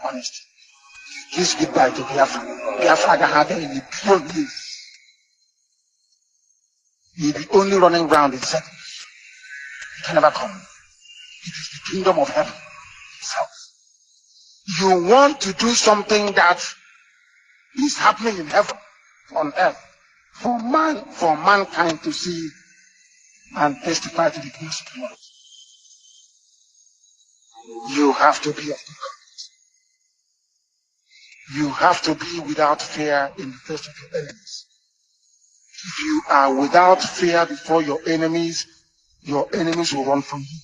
honesty. You kiss goodbye to Biafra. Biafra can have any pure years. You'll be only running around in circles. You can never come. It is the kingdom of heaven itself. You want to do something that is happening in heaven, on earth, for mankind to see and testify to the grace of the Lord. You have to be of the courage. You have to be without fear in the face of your enemies. If you are without fear before your enemies will run from you.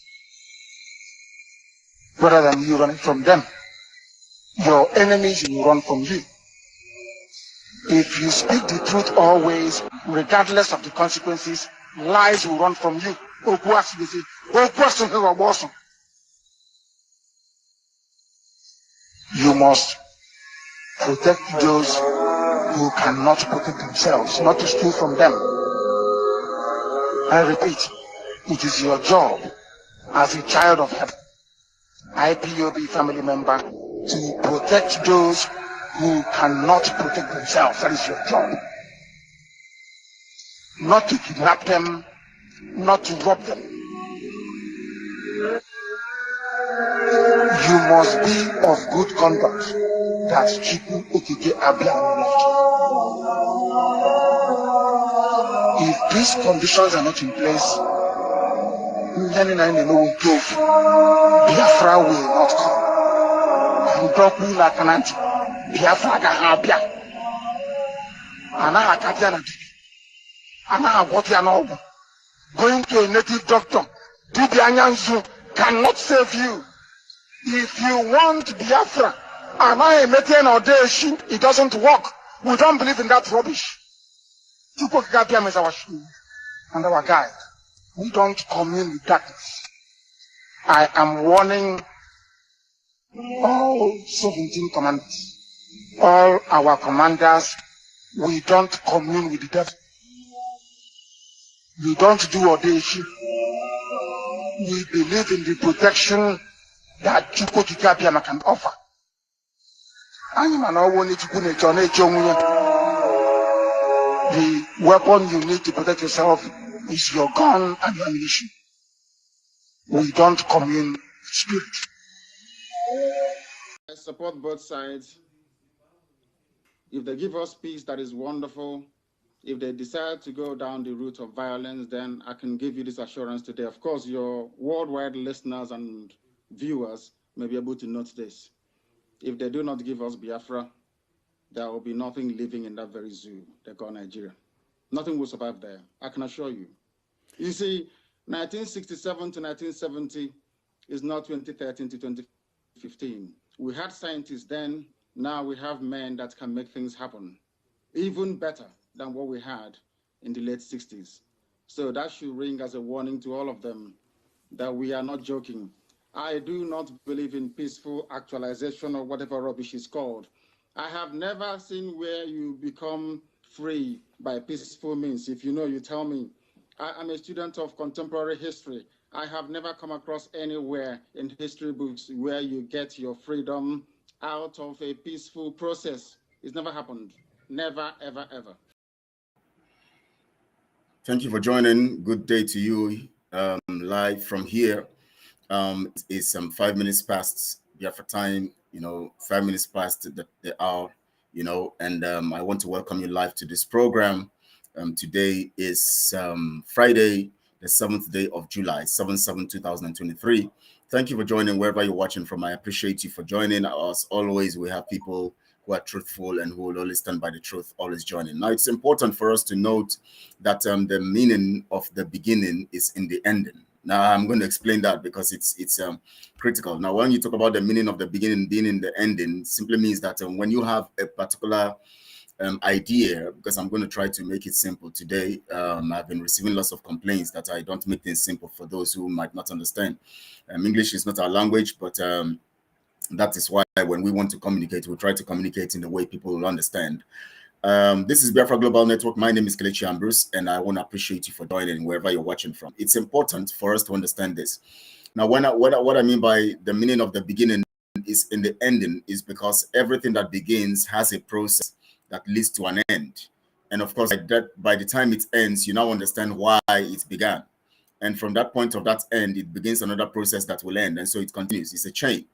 Rather than you running from them, your enemies will run from you. If you speak the truth always, regardless of the consequences, lies will run from you. You must protect those who cannot protect themselves, not to steal from them. I repeat, it is your job as a child of heaven, IPOB family member, to protect those who cannot protect themselves. That is your job. Not to kidnap them, not to rob them. You must be of good conduct. That's Chiku Okike Abia. If these conditions are not in place, Biafra will not come. And Broku Lakananti, Biafra Gahabia. Ana Akatiana, Ana Watianobu. Going to a native doctor, Dibianyanzu cannot save you. If you want Biafra, and I am making audition, it doesn't work. We don't believe in that rubbish. Chukwukabiam is our shield and our guide. We don't commune with darkness. I am warning all 17 commanders, all our commanders, we don't commune with the devil. We don't do audition. We believe in the protection that Chukwukabiam can offer. The weapon you need to protect yourself is your gun and your ammunition. We don't commune with spirit. I support both sides. If they give us peace, that is wonderful. If they decide to go down the route of violence, then I can give you this assurance today. Of course, your worldwide listeners and viewers may be able to note this. If they do not give us Biafra, there will be nothing living in that very zoo they call Nigeria. Nothing will survive there, I can assure you. You see, 1967 to 1970 is not 2013 to 2015. We had scientists then, now we have men that can make things happen, even better than what we had in the late 60s. So that should ring as a warning to all of them that we are not joking. I do not believe in peaceful actualization or whatever rubbish is called. I have never seen where you become free by peaceful means. If you know, you tell me. I am a student of contemporary history. I have never come across anywhere in history books where you get your freedom out of a peaceful process. It's never happened. Never, ever, ever. Thank you for joining. Good day to you. Live from here. It's 5 minutes past Biafra time, 5 minutes past the hour, and I want to welcome you live to this program. Today is Friday, the 7th day of July, 7/7/2023. Thank you for joining wherever you're watching from. I appreciate you for joining. As always, we have people who are truthful and who will always stand by the truth, always joining. Now, it's important for us to note that the meaning of the beginning is in the ending. Now, I'm going to explain that because it's critical. Now, when you talk about the meaning of the beginning being in the ending, simply means that when you have a particular idea, because I'm going to try to make it simple today. I've been receiving lots of complaints that I don't make things simple for those who might not understand. English is not our language, but that is why when we want to communicate, we try to communicate in the way people will understand. This is Biafra Global Network. My name is Militia Ambrose, and I want to appreciate you for joining wherever you're watching from. It's important for us to understand this. Now, what I mean by the meaning of the beginning is in the ending is because everything that begins has a process that leads to an end. And of course, by the time it ends, you now understand why it began. And from that point of that end, it begins another process that will end. And so it continues. It's a chain.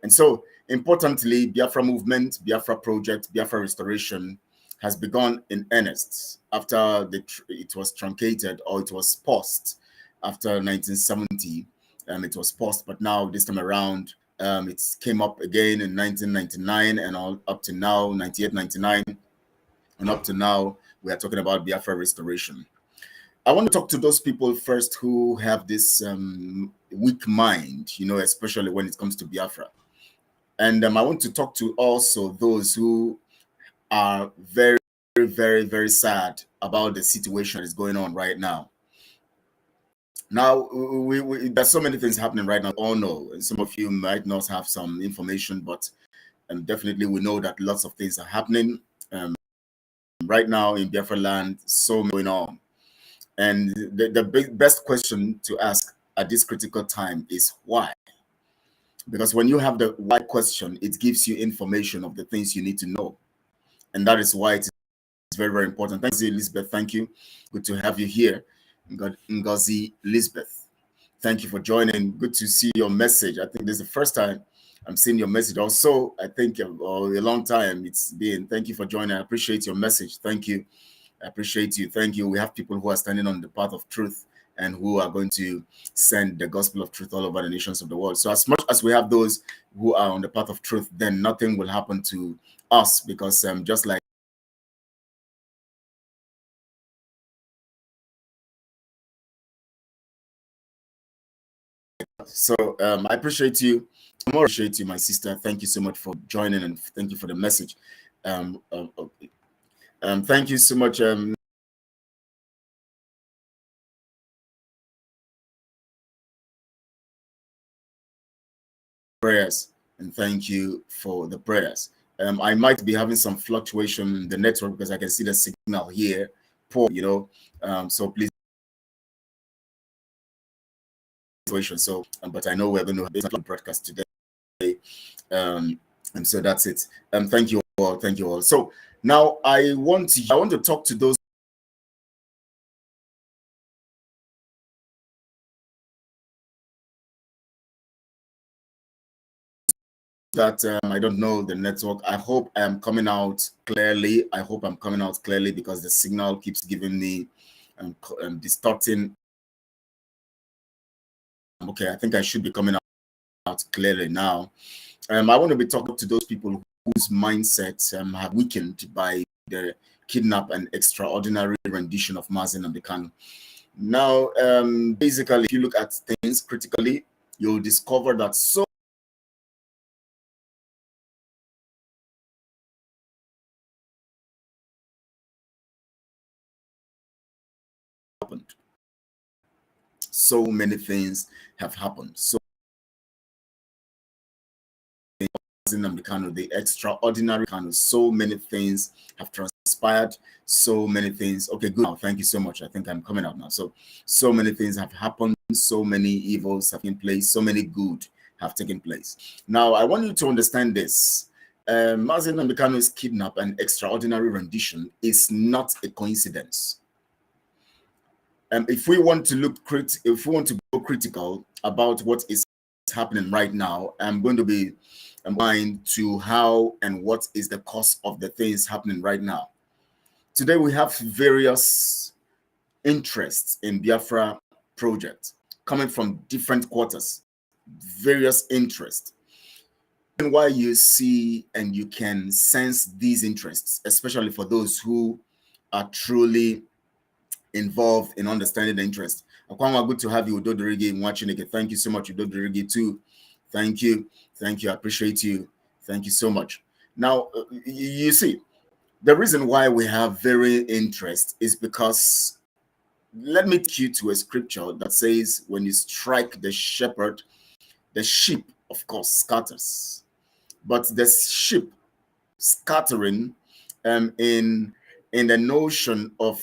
And so, importantly, Biafra movement, Biafra project, Biafra restoration has begun in earnest after it was truncated, or it was paused after 1970. It was paused, but now this time around, it came up again in 1999 and all up to now, 98, 99. And up to now, we are talking about Biafra restoration. I want to talk to those people first who have this weak mind, especially when it comes to Biafra. And I want to talk to also those who are very, very, very sad about the situation that is going on right now. Now, there's so many things happening right now. All know, and some of you might not have some information, but definitely we know that lots of things are happening right now in Biafra land. So much going on, and the best question to ask at this critical time is why. Because when you have the why question, it gives you information of the things you need to know, and that is why it is very, very important. Thank you, Elizabeth. Thank you. Good to have you here, Ngozi Elizabeth. Thank you for joining. Good to see your message. I think this is the first time I'm seeing your message. Also, I think a long time it's been. Thank you for joining. I appreciate your message. Thank you. I appreciate you. Thank you. We have people who are standing on the path of truth and who are going to send the gospel of truth all over the nations of the world. So as much as we have those who are on the path of truth, then nothing will happen to us, because just like so I appreciate you. I appreciate you, my sister. Thank you so much for joining, and thank you for the message. Thank you so much. Prayers, and thank you for the prayers. I might be having some fluctuation in the network because I can see the signal here poor, so please. So, but I know we're going to have a broadcast today, and so that's it. Thank you all. Thank you all. So now I want to talk to those that I don't know the network. I hope I am coming out clearly. I hope I'm coming out clearly, because the signal keeps giving me distorting. Okay, I think I should be coming out clearly now. I want to be talking to those people whose mindsets have weakened by the kidnap and extraordinary rendition of Mazi Nnamdi Kanu. Now, basically, if you look at things critically, you'll discover that so happened. So many things have happened. So the extraordinary Kanu, so many things have transpired, so many things. Okay, good. Now, thank you so much. I think I'm coming out now. So many things have happened, so many evils have taken place, so many good have taken place. Now, I want you to understand this. Mazi Nnamdi Kanu's kidnap and extraordinary rendition is not a coincidence. If we want to go critical about what is happening right now, I'm going to be blind to how and what is the cause of the things happening right now. Today we have various interests in Biafra project coming from different quarters, various interests. And why you see and you can sense these interests, especially for those who are truly involved in understanding the interest. Akwanwa, good to have you, Udodirigi, watching again. Thank you so much, Udodirigi, too. Thank you. Thank you. I appreciate you. Thank you so much. Now, you see, the reason why we have very interest is because, let me take you to a scripture that says, when you strike the shepherd, the sheep, of course, scatters. But the sheep scattering in the notion of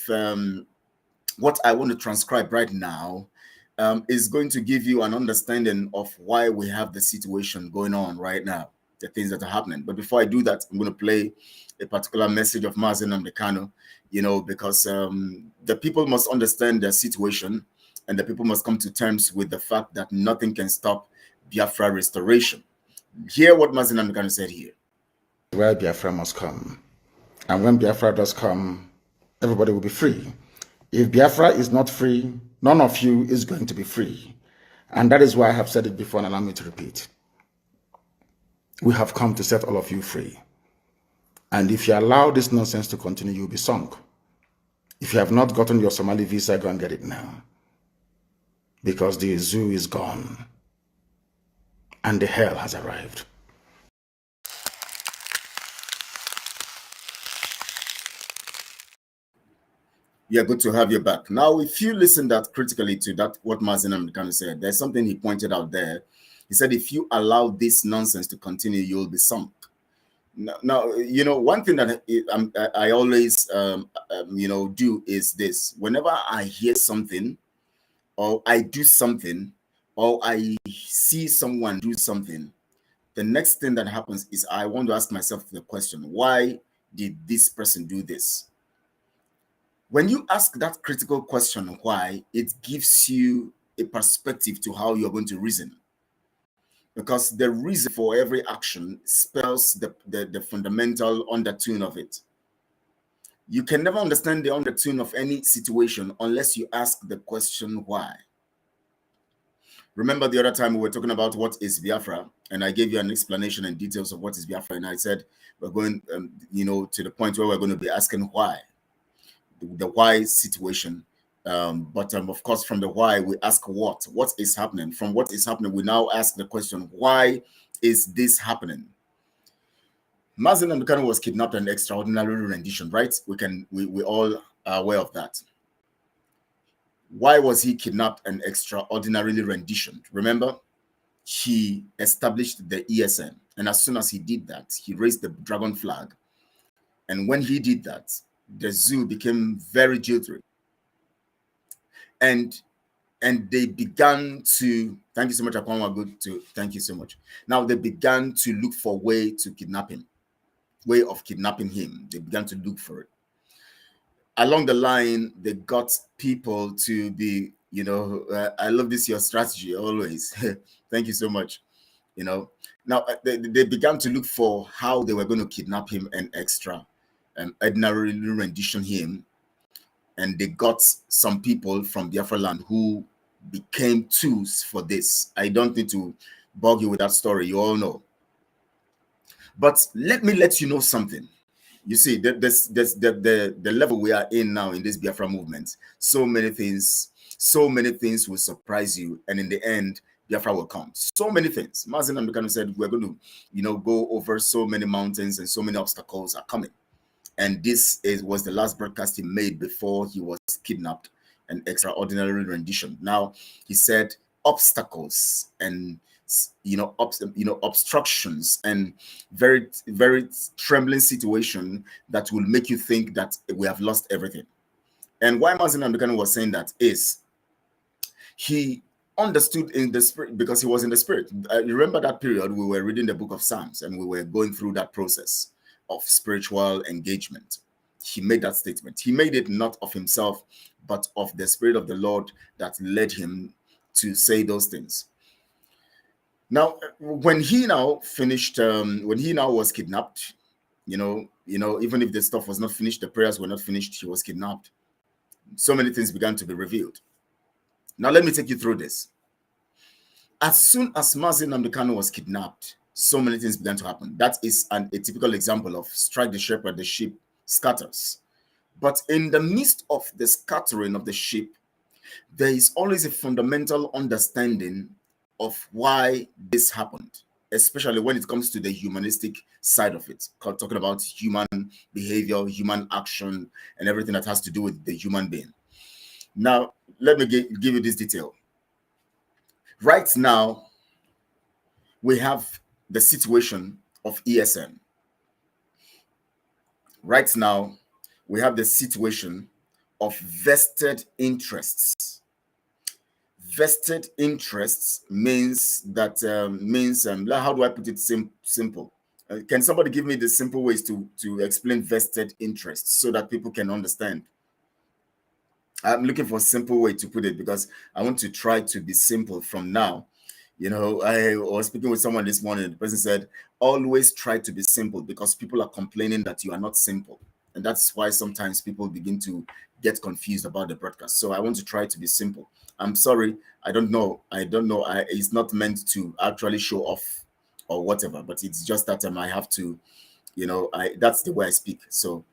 what I want to transcribe right now is going to give you an understanding of why we have the situation going on right now, the things that are happening. But before I do that, I'm going to play a particular message of Mazen Namdekano, because the people must understand their situation, and the people must come to terms with the fact that nothing can stop Biafra restoration. Hear what Mazen Namdekano said here. Where Biafra must come. And when Biafra does come, everybody will be free. If Biafra is not free, none of you is going to be free. And that is why I have said it before and allow me to repeat. We have come to set all of you free. And if you allow this nonsense to continue, you'll be sunk. If you have not gotten your Somali visa, go and get it now. Because the zoo is gone. And the hell has arrived. Yeah, good to have you back. Now, if you listen that critically to that, what Mazen Namdekano said, there's something he pointed out there. He said, if you allow this nonsense to continue, you'll be sunk. Now, one thing that I always, do is this. Whenever I hear something, or I do something, or I see someone do something, the next thing that happens is I want to ask myself the question, why did this person do this? When you ask that critical question, why, it gives you a perspective to how you're going to reason. Because the reason for every action spells the fundamental undertone of it. You can never understand the undertone of any situation unless you ask the question why. Remember the other time we were talking about what is Biafra, and I gave you an explanation and details of what is Biafra, and I said we're going, to the point where we're going to be asking why, the why situation. But of course, from the why, we ask what is happening. From what is happening, we now ask the question, why is this happening? Mazen Namdekano was kidnapped in extraordinary rendition, right? We all are aware of that. Why was he kidnapped and extraordinarily renditioned? Remember, he established the ESN, and as soon as he did that, he raised the dragon flag. And when he did that, the zoo became very jittery. And they began to, thank you so much, thank you so much. Now they began to look for a way of kidnapping him. They began to look for it. Along the line, they got people to be, I love this, your strategy always. Thank you so much. Now they began to look for how they were going to kidnap him and ordinarily rendition him. And they got some people from Biafra land who became tools for this. I don't need to bug you with that story. You all know. But let me let you know something. You see, the level we are in now in this Biafra movement, so many things will surprise you. And in the end, Biafra will come. So many things. Mazen Namdekano said, we're going to, go over so many mountains and so many obstacles are coming. And this was the last broadcast he made before he was kidnapped, an extraordinary rendition. Now, he said obstacles and, obstructions and very, very trembling situation that will make you think that we have lost everything. And why Mazen Namdekano was saying that is he understood in the spirit, because he was in the spirit. I remember that period we were reading the book of Psalms and we were going through that process of spiritual engagement. He made that statement. He made it not of himself, but of the Spirit of the Lord that led him to say those things. Now, when he now finished, when he now was kidnapped, even if the stuff was not finished, the prayers were not finished, he was kidnapped. So many things began to be revealed. Now, let me take you through this. As soon as Mazen Namdekano was kidnapped, so many things began to happen. That is a typical example of strike the shepherd, the sheep scatters. But in the midst of the scattering of the sheep, there is always a fundamental understanding of why this happened, especially when it comes to the humanistic side of it, talking about human behavior, human action, and everything that has to do with the human being. Now, let me give you this detail. Right now, we have the situation of ESN. Right now, we have the situation of vested interests. vested interests means that how do I put it simple? Can somebody give me the simple ways to explain vested interests so that people can understand? I'm looking for a simple way to put it because I want to try to be simple from now. You know, I was speaking with someone this morning. The person said, always try to be simple because people are complaining that you are not simple. And that's why sometimes people begin to get confused about the broadcast. So I want to try to be simple. I'm sorry. I don't know. It's not meant to actually show off or whatever, but it's just that I have to, that's the way I speak. So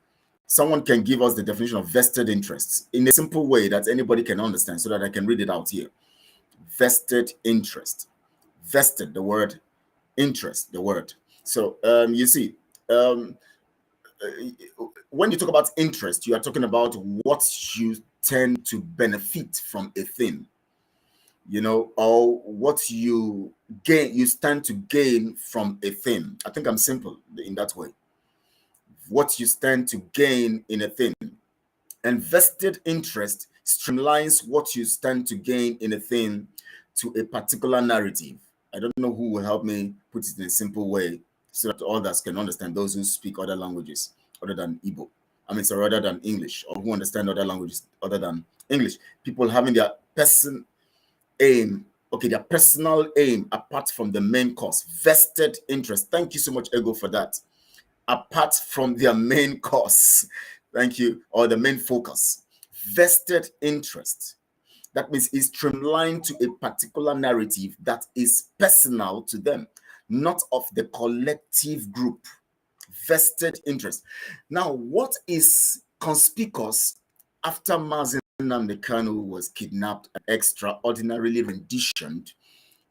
someone can give us the definition of vested interests in a simple way that anybody can understand so that I can read it out here. Vested interest. Vested, the word, interest, the word. So you see, when you talk about interest, you are talking about what you tend to benefit from a thing, or what you stand to gain from a thing. I think I'm simple in that way. What you stand to gain in a thing. And vested interest streamlines what you stand to gain in a thing to a particular narrative. I don't know who will help me put it in a simple way so that others can understand, those who speak other languages other than Igbo. Other than English, or who understand other languages other than English. People having their personal aim apart from the main cause. Vested interest. Thank you so much, Ego, for that. Apart from their main cause. Thank you. Or the main focus. Vested interest. That means it's streamlined to a particular narrative that is personal to them, not of the collective group. Vested interest. Now, what is conspicuous after Mazi Nnamdi Kanu was kidnapped and extraordinarily renditioned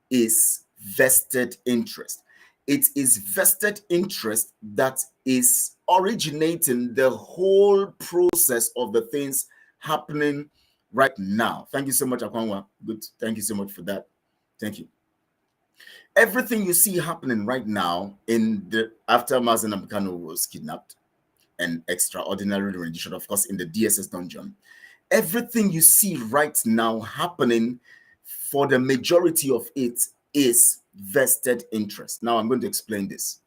is vested interest. It is vested interest that is originating the whole process of the things happening right now. Thank you so much, Akwanwa. Good. Thank you so much for that. Thank you. Everything you see happening right now after Mazi Nnamdi Kanu was kidnapped and extraordinary rendition, of course, in the DSS dungeon, everything you see right now happening, for the majority of it, is vested interest. Now I'm going to explain this.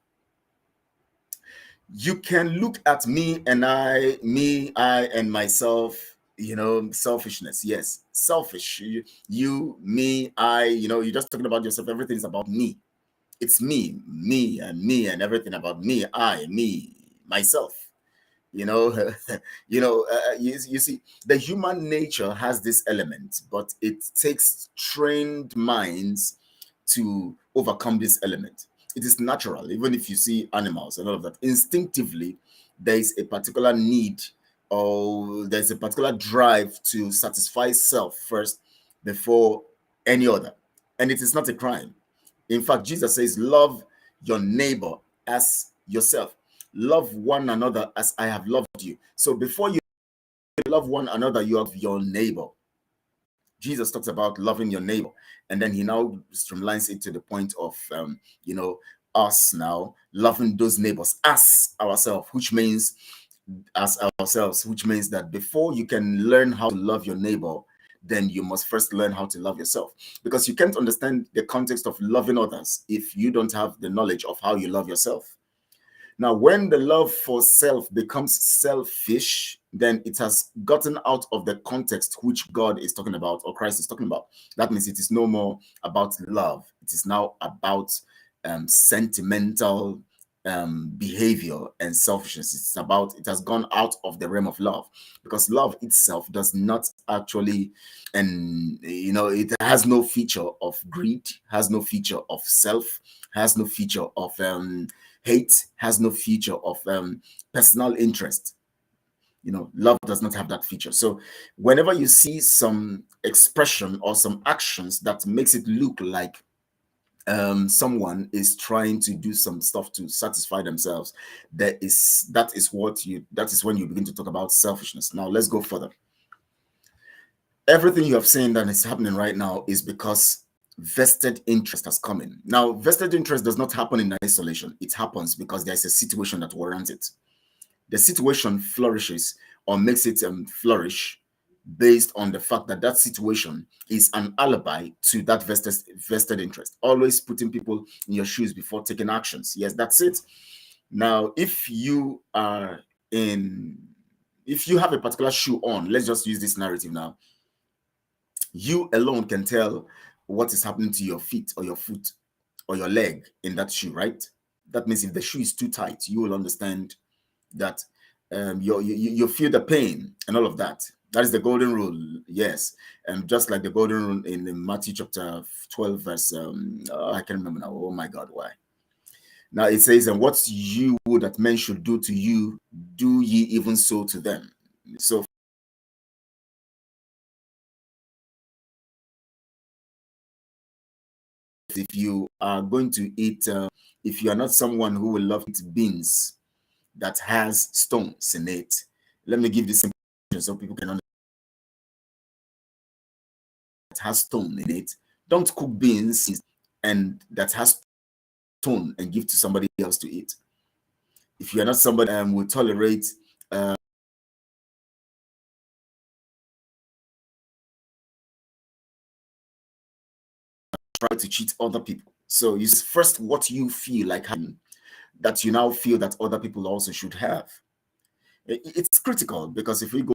You can look at me and I and myself, selfishness. Yes, selfish. You, me, I, you're just talking about yourself. Everything's about me. It's me, and everything about me, I, me, myself. You see, the human nature has this element, but it takes trained minds to overcome this element. It is natural. Even if you see animals and all of that, instinctively, there is a particular need, or there's a particular drive to satisfy self first before any other. And it is not a crime. In fact, Jesus says, love your neighbor as yourself. Love one another as I have loved you. So before you love one another, you have your neighbor. Jesus talks about loving your neighbor. And then he now streamlines it to the point of, us now loving those neighbors as ourselves, which means that before you can learn how to love your neighbor, then you must first learn how to love yourself. Because you can't understand the context of loving others if you don't have the knowledge of how you love yourself. Now, when the love for self becomes selfish, then it has gotten out of the context which God is talking about, or Christ is talking about. That means it is no more about love. It is now about sentimental behavior and selfishness. It has gone out of the realm of love, because love itself does not actually, it has no feature of greed, has no feature of self, has no feature of hate, has no feature of personal interest. Love does not have that feature. So whenever you see some expression or some actions that makes it look like someone is trying to do some stuff to satisfy themselves, that is when you begin to talk about selfishness. Now let's go further. Everything you have seen that is happening right now is because vested interest has come in. Now, vested interest does not happen in isolation. It happens because there's a situation that warrants it. The situation flourishes or makes it flourish based on the fact that that situation is an alibi to that vested interest. Always putting people in your shoes before taking actions. Yes, that's it. Now, if you have a particular shoe on, let's just use this narrative now. You alone can tell what is happening to your feet or your foot or your leg in that shoe, right? That means if the shoe is too tight, you will understand that you feel the pain and all of that. That is the golden rule, yes. And just like the golden rule in Matthew chapter 12, verse, I can't remember now. Oh my God, why? Now it says, and what you would that men should do to you, do ye even so to them. So if you are going to eat, if you are not someone who will love to eat beans that has stones in it, let me give this so people can understand. That has stone in it. Don't cook beans and that has stone and give to somebody else to eat. If you are not somebody who will tolerate try to cheat other people. So you first what you feel like having, that you now feel that other people also should have. It's critical, because if we go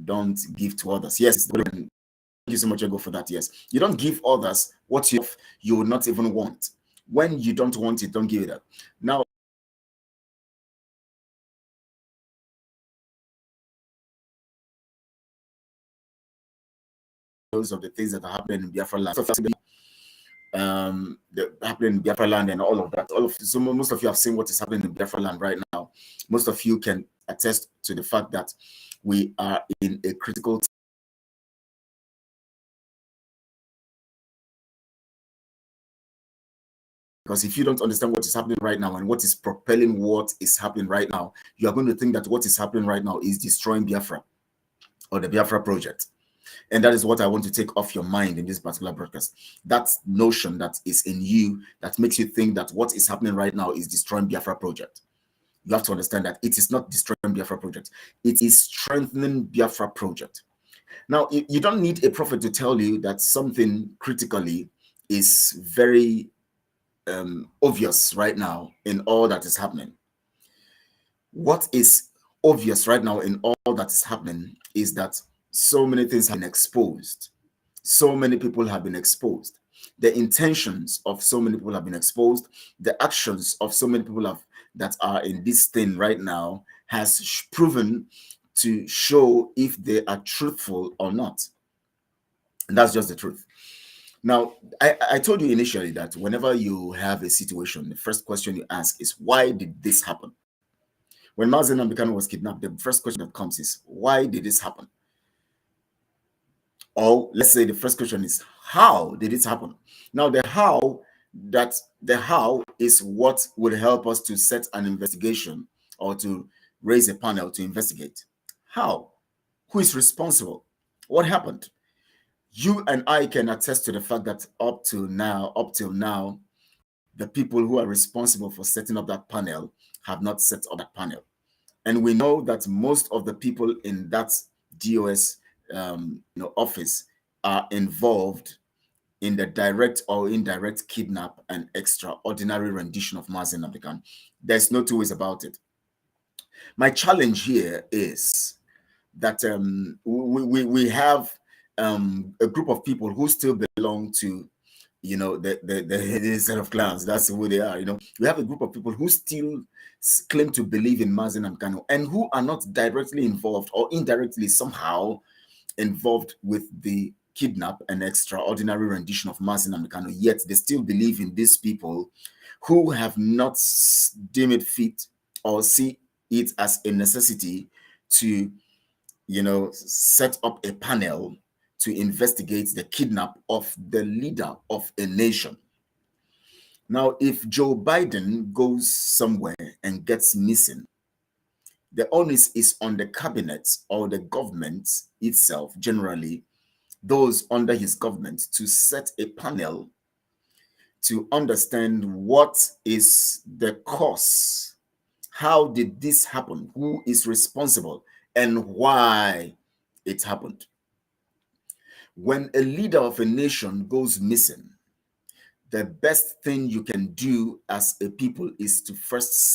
don't give to others. Yes, thank you so much, Ego, for that. Yes, you don't give others what you would not even want. When you don't want it, don't give it up. Now, those of the things that are happening in Biafra land, happening in Biafra land and all of that. So most of you have seen what is happening in Biafra land right now. Most of you can attest to the fact that we are in a critical time. Because if you don't understand what is happening right now and what is propelling what is happening right now, you are going to think that what is happening right now is destroying Biafra or the Biafra project. And that is what I want to take off your mind in this particular broadcast. That notion that is in you that makes you think that what is happening right now is destroying Biafra project. You have to understand that it is not destroying Biafra project. It is strengthening Biafra project. Now, you don't need a prophet to tell you that something critically is very obvious right now in all that is happening. What is obvious right now in all that is happening is that so many things have been exposed. So many people have been exposed. The intentions of so many people have been exposed. The actions of so many people that are in this thing right now has proven to show if they are truthful or not. And that's just the truth. Now, I told you initially that whenever you have a situation, the first question you ask is, why did this happen? When Mazen Ambikano was kidnapped, the first question that comes is, why did this happen? Or let's say the first question is, how did it happen? Now, the how is what will help us to set an investigation or to raise a panel to investigate. How? Who is responsible? What happened? You and I can attest to the fact that up till now, the people who are responsible for setting up that panel have not set up that panel. And we know that most of the people in that DOS office are involved in the direct or indirect kidnap and extraordinary rendition of Mazen Abdekan. There's no two ways about it. My challenge here is that we have a group of people who still belong to the set of clans. That's who they are. We have a group of people who still claim to believe in Mazen Amkano and who are not directly involved or indirectly somehow involved with the kidnap and extraordinary rendition of Mazen Amkano, yet they still believe in these people who have not deemed it fit or see it as a necessity to set up a panel to investigate the kidnap of the leader of a nation. Now, if Joe Biden goes somewhere and gets missing, the onus is on the cabinet or the government itself, generally, those under his government, to set a panel to understand what is the cause. How did this happen? Who is responsible and why it happened? When a leader of a nation goes missing, the best thing you can do as a people is to first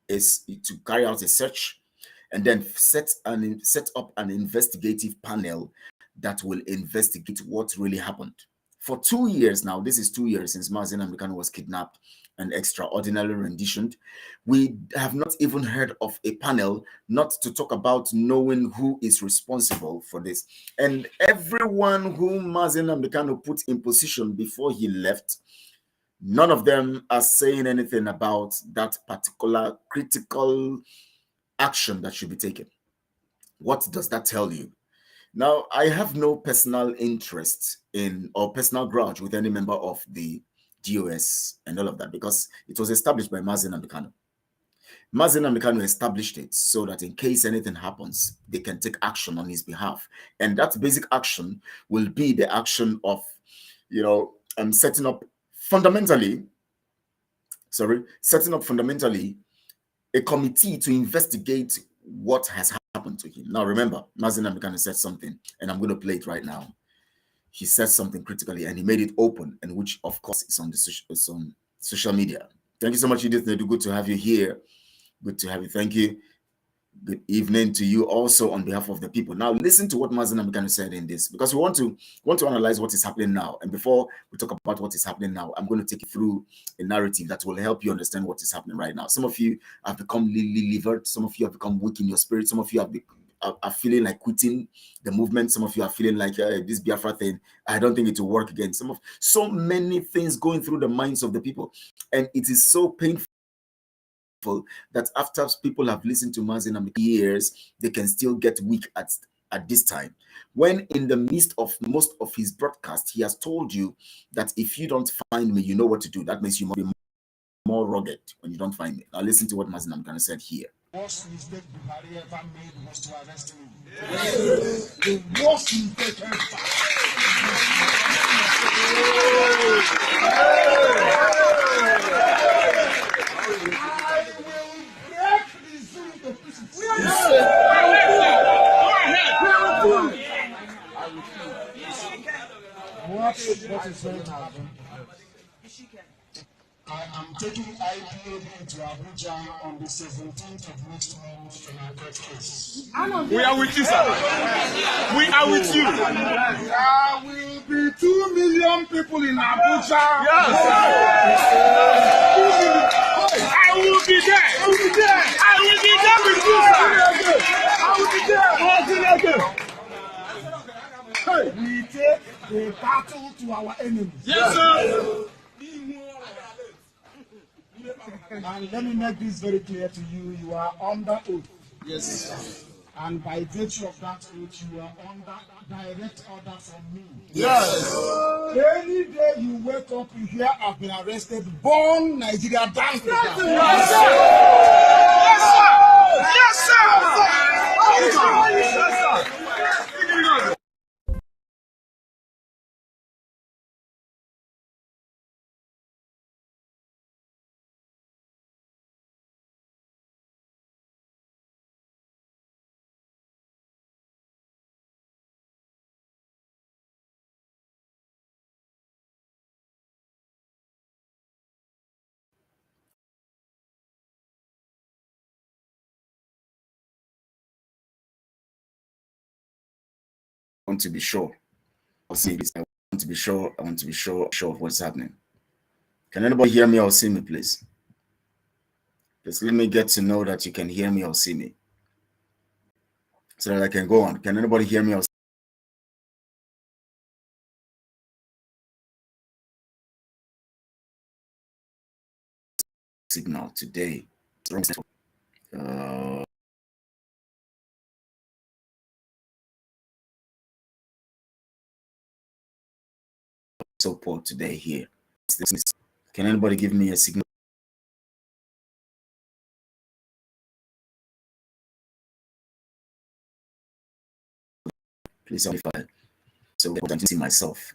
to carry out a search, and then set up an investigative panel that will investigate what really happened. For 2 years now, this is 2 years since Mazen Amekano was kidnapped and extraordinarily renditioned, we have not even heard of a panel, not to talk about knowing who is responsible for this. And everyone whom Mazen Amekano put in position before he left, none of them are saying anything about that particular critical action that should be taken. What does that tell you? Now, I have no personal interest in or personal grudge with any member of the GOS and all of that, because it was established by Mazen Amekano. Mazen Amekano established it so that in case anything happens, they can take action on his behalf. And that basic action will be the action of, setting up fundamentally a committee to investigate what has happened to him. Now, remember, Mazen Amekano said something, and I'm going to play it right now. He said something critically, and he made it open, and which, of course, is on social media. Thank you so much, Edith. Good to have you here. Good to have you. Thank you. Good evening to you also on behalf of the people. Now, listen to what Mazen Amekano said in this, because we want to analyze what is happening now. And before we talk about what is happening now, I'm going to take you through a narrative that will help you understand what is happening right now. Some of you have become livered. Some of you have become weak in your spirit. Some of you are feeling like quitting the movement. Some of you are feeling like this Biafra thing, I don't think it will work again. So many things going through the minds of the people. And it is so painful that after people have listened to Mazen Amekano years, they can still get weak at this time. When in the midst of most of his broadcast, he has told you that if you don't find me, you know what to do. That means you must be more rugged when you don't find me. Now listen to what Mazen Amekano said here. The worst mistake Buhari ever made was to arrest him. Yes. The worst mistake ever. What is going to happen? I am taking IPOB to Abuja on the 17th of next month to my court case. We are with you, sir. We are with you. There will be 2 million people in Abuja. Yes. I will be there. I will be there. I will be there with you, sir. I will be there. We take the battle to our enemies. Yes, sir. And let me make this very clear to you. You are under oath. Yes. And by virtue of that oath, you are under direct order from me. Yes. Any day you wake up, you hear I've been arrested, burn Nigeria down to the ground. Yes, sir. Yes, sir. Yes, sir. Yes, sir. I want to be sure. I'll see this. I want to be sure. I want to be sure of what's happening. Can anybody hear me or see me, please? Just let me get to know that you can hear me or see me, so that I can go on. Can anybody hear me or signal today? So poor today here. Can anybody give me a signal? Please amplify. So I can see myself.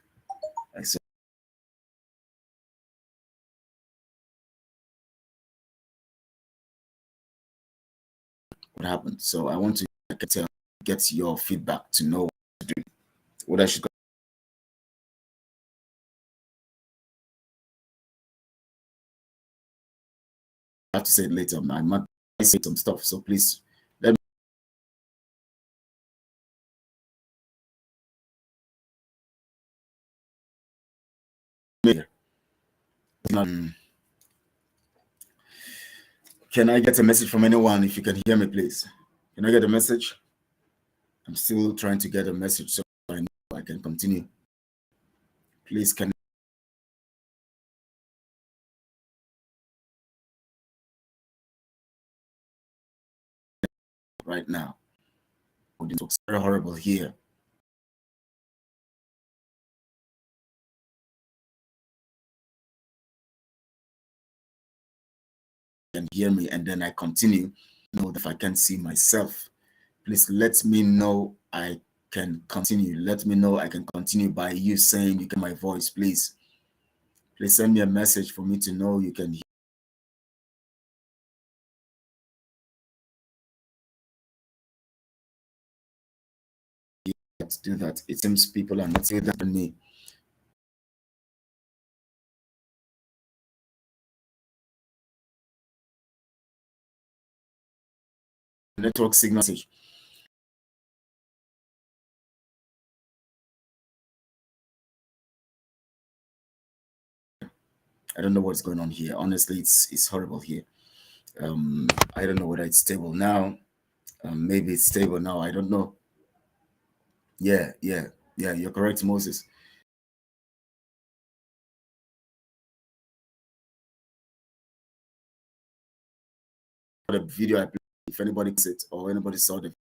happened. So I want to get your feedback to know what to do, what I should go. I have to say it later. I might say some stuff, so please let me. Can I get a message from anyone? If you can hear me, please. Can I get a message? I'm still trying to get a message so I know I can continue. Please, can right now. It looks very horrible here. And hear me, and then I continue. Know that if I can't see myself, please let me know I can continue. Let me know I can continue by you saying you can my voice, please. Please send me a message for me to know you can hear. Let's do that. It seems people are not saying that to me. Network signal. I don't know what's going on here. Honestly, it's horrible here. I don't know whether it's stable now. Maybe it's stable now. I don't know. Yeah. You're correct, Moses. The video I played, if anybody sees it or anybody saw the,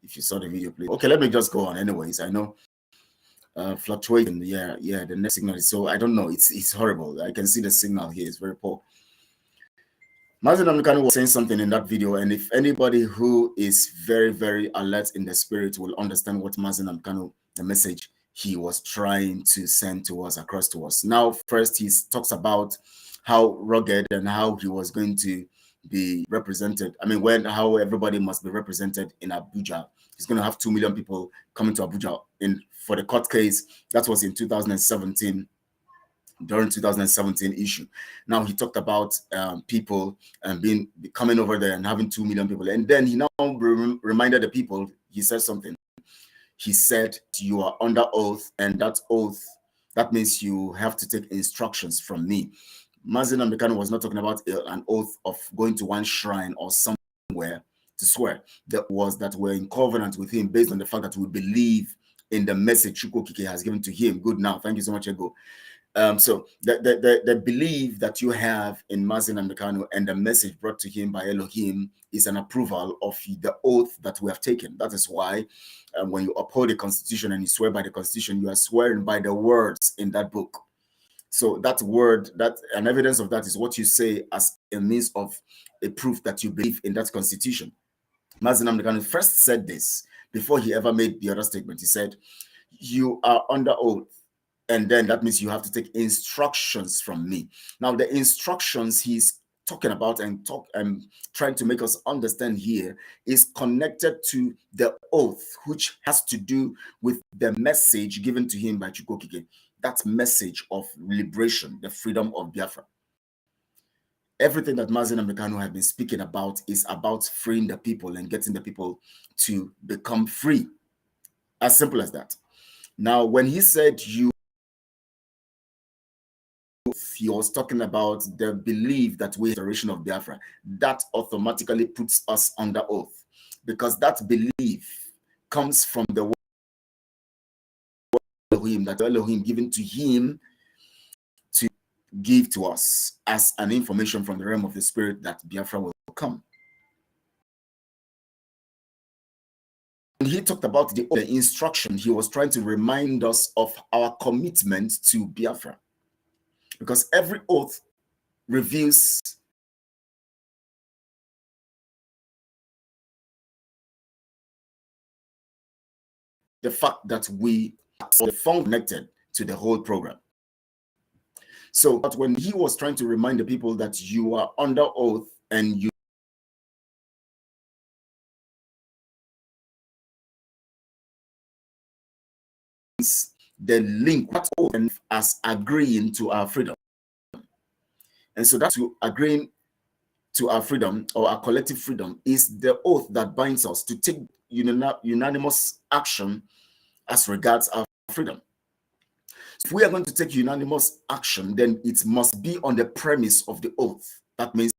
if you saw the video, please. Okay, let me just go on. Anyways, I know fluctuating. Yeah, the next signal is so I don't know. It's horrible. I can see the signal here is very poor. Mazen Amikano was saying something in that video, and if anybody who is very, very alert in the spirit will understand what Mazen Amikano, the message he was trying to send to us, across to us. Now, first he talks about how rugged and how he was going to be represented. I mean, how everybody must be represented in Abuja. He's going to have 2 million people coming to Abuja for the court case. That was in 2017. During 2017 issue. Now he talked about people and coming over there and having 2 million people. And then he now reminded the people, he said something. He said, you are under oath, and that oath, that means you have to take instructions from me. Mazen Amekano was not talking about an oath of going to one shrine or somewhere to swear. That was that we're in covenant with him based on the fact that we believe in the message Chukwokike has given to him. Good now. Thank you so much, Ego. So the belief that you have in Mazen Amekano and the message brought to him by Elohim is an approval of the oath that we have taken. That is why when you uphold the Constitution and you swear by the Constitution, you are swearing by the words in that book. So that word, that an evidence of that is what you say as a means of a proof that you believe in that Constitution. Mazen Amekano first said this before he ever made the other statement. He said, you are under oath. And then that means you have to take instructions from me. Now, the instructions he's talking about and trying to make us understand here is connected to the oath, which has to do with the message given to him by Chukwokike. That message of liberation, the freedom of Biafra. Everything that Mazen Amekano has been speaking about is about freeing the people and getting the people to become free. As simple as that. Now, when he said he was talking about the belief that we are the restoration of Biafra, that automatically puts us under oath, because that belief comes from the word Elohim, that Elohim given to him to give to us as an information from the realm of the spirit that Biafra will come. When he talked about the instruction, he was trying to remind us of our commitment to Biafra. Because every oath reveals the fact that we are connected to the whole program. So, but when he was trying to remind the people that you are under oath and you the link what open as agreeing to our freedom. And so that's agreeing to our freedom or our collective freedom is the oath that binds us to take unanimous action as regards our freedom. If we are going to take unanimous action, then it must be on the premise of the oath. That means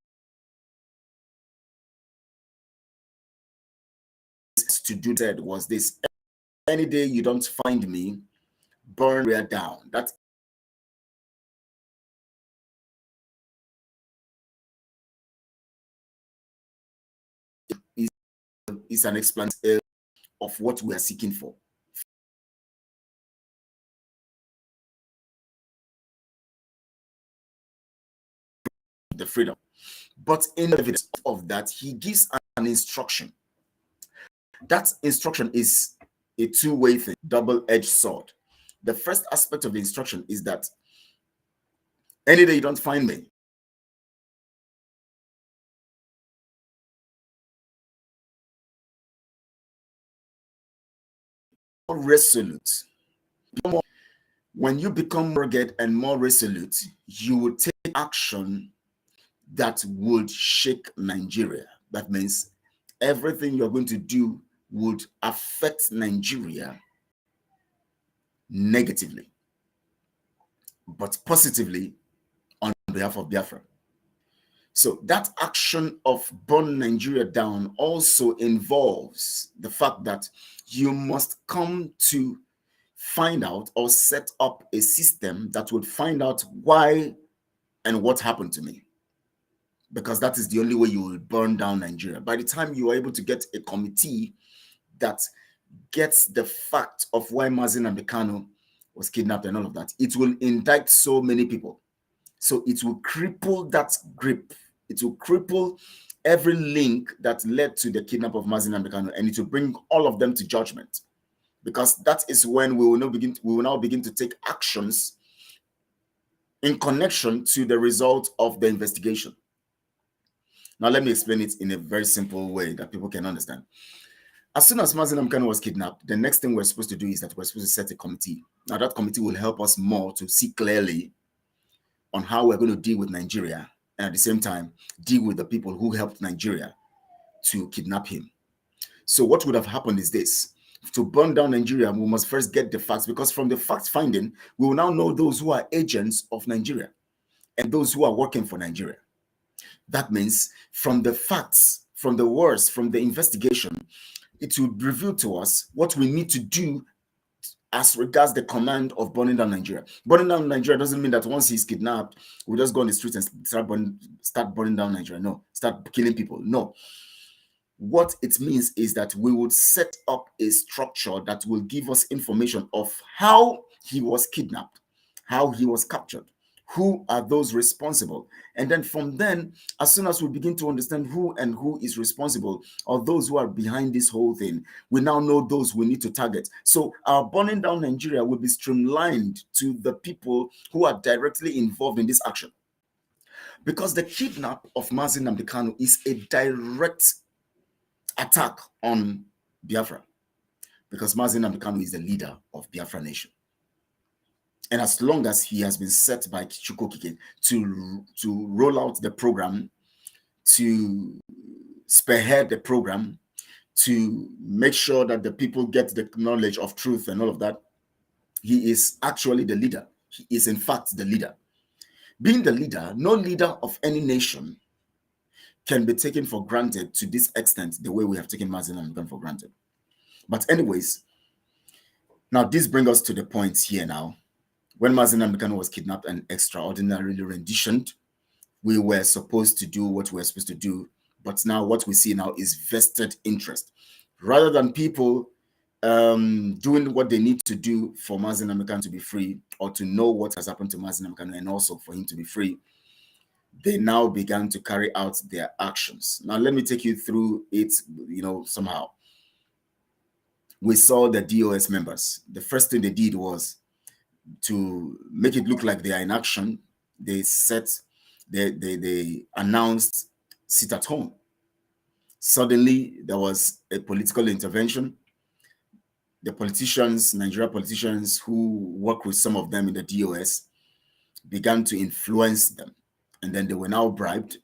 to do that was this: any day you don't find me, burn Nigeria down. That is an explanation of what we are seeking for. The freedom. But in evidence of that, he gives an instruction. That instruction is a two-way thing, double-edged sword. The first aspect of the instruction is that any day you don't find me, more resolute. When you become more rugged and more resolute, you will take action that would shake Nigeria. That means everything you're going to do would affect Nigeria negatively, but positively on behalf of Biafra. So that action of burn Nigeria down also involves the fact that you must come to find out or set up a system that would find out why and what happened to me. Because that is the only way you will burn down Nigeria. By the time you are able to get a committee that gets the fact of why Mazi Nnamdi Kanu was kidnapped and all of that, it will indict so many people. So it will cripple that grip. It will cripple every link that led to the kidnap of Mazi Nnamdi Kanu, and it will bring all of them to judgment. Because that is when we will now begin to take actions in connection to the result of the investigation. Now, let me explain it in a very simple way that people can understand. As soon as Mazi Nnamdi Kanu was kidnapped, the next thing we're supposed to do is that we're supposed to set a committee. Now, that committee will help us more to see clearly on how we're going to deal with Nigeria, and at the same time, deal with the people who helped Nigeria to kidnap him. So what would have happened is this: to burn down Nigeria, we must first get the facts, because from the fact finding, we will now know those who are agents of Nigeria and those who are working for Nigeria. That means from the facts, from the words, from the investigation, it will reveal to us what we need to do as regards the command of burning down Nigeria. Burning down Nigeria doesn't mean that once he's kidnapped, we'll just go on the streets and start burning down Nigeria. No, start killing people. No. What it means is that we would set up a structure that will give us information of how he was kidnapped, how he was captured, who are those responsible. And then from then, as soon as we begin to understand who is responsible, or those who are behind this whole thing, we now know those we need to target. So our burning down Nigeria will be streamlined to the people who are directly involved in this action. Because the kidnap of Mazi Nnamdi Kanu is a direct attack on Biafra. Because Mazi Nnamdi Kanu is the leader of Biafra nation. And as long as he has been set by Chukwu Okike to roll out the program, to spearhead the program, to make sure that the people get the knowledge of truth and all of that, he is actually the leader. He is in fact the leader. Being the leader, no leader of any nation can be taken for granted to this extent, the way we have taken Mazi Nnamdi Kanu for granted. But anyways, now this brings us to the point here now. When Mazi Nnamdi Kanu was kidnapped and extraordinarily renditioned, we were supposed to do what we were supposed to do. But now what we see now is vested interest. Rather than people doing what they need to do for Mazi Nnamdi Kanu to be free, or to know what has happened to Mazi Nnamdi Kanu and also for him to be free, they now began to carry out their actions. Now, let me take you through it, somehow. We saw the DOS members. The first thing they did was to make it look like they are in action. They announced sit at home. Suddenly, there was a political intervention. the politicians, Nigerian politicians who work with some of them in the DOS, began to influence them. And then they were now bribed.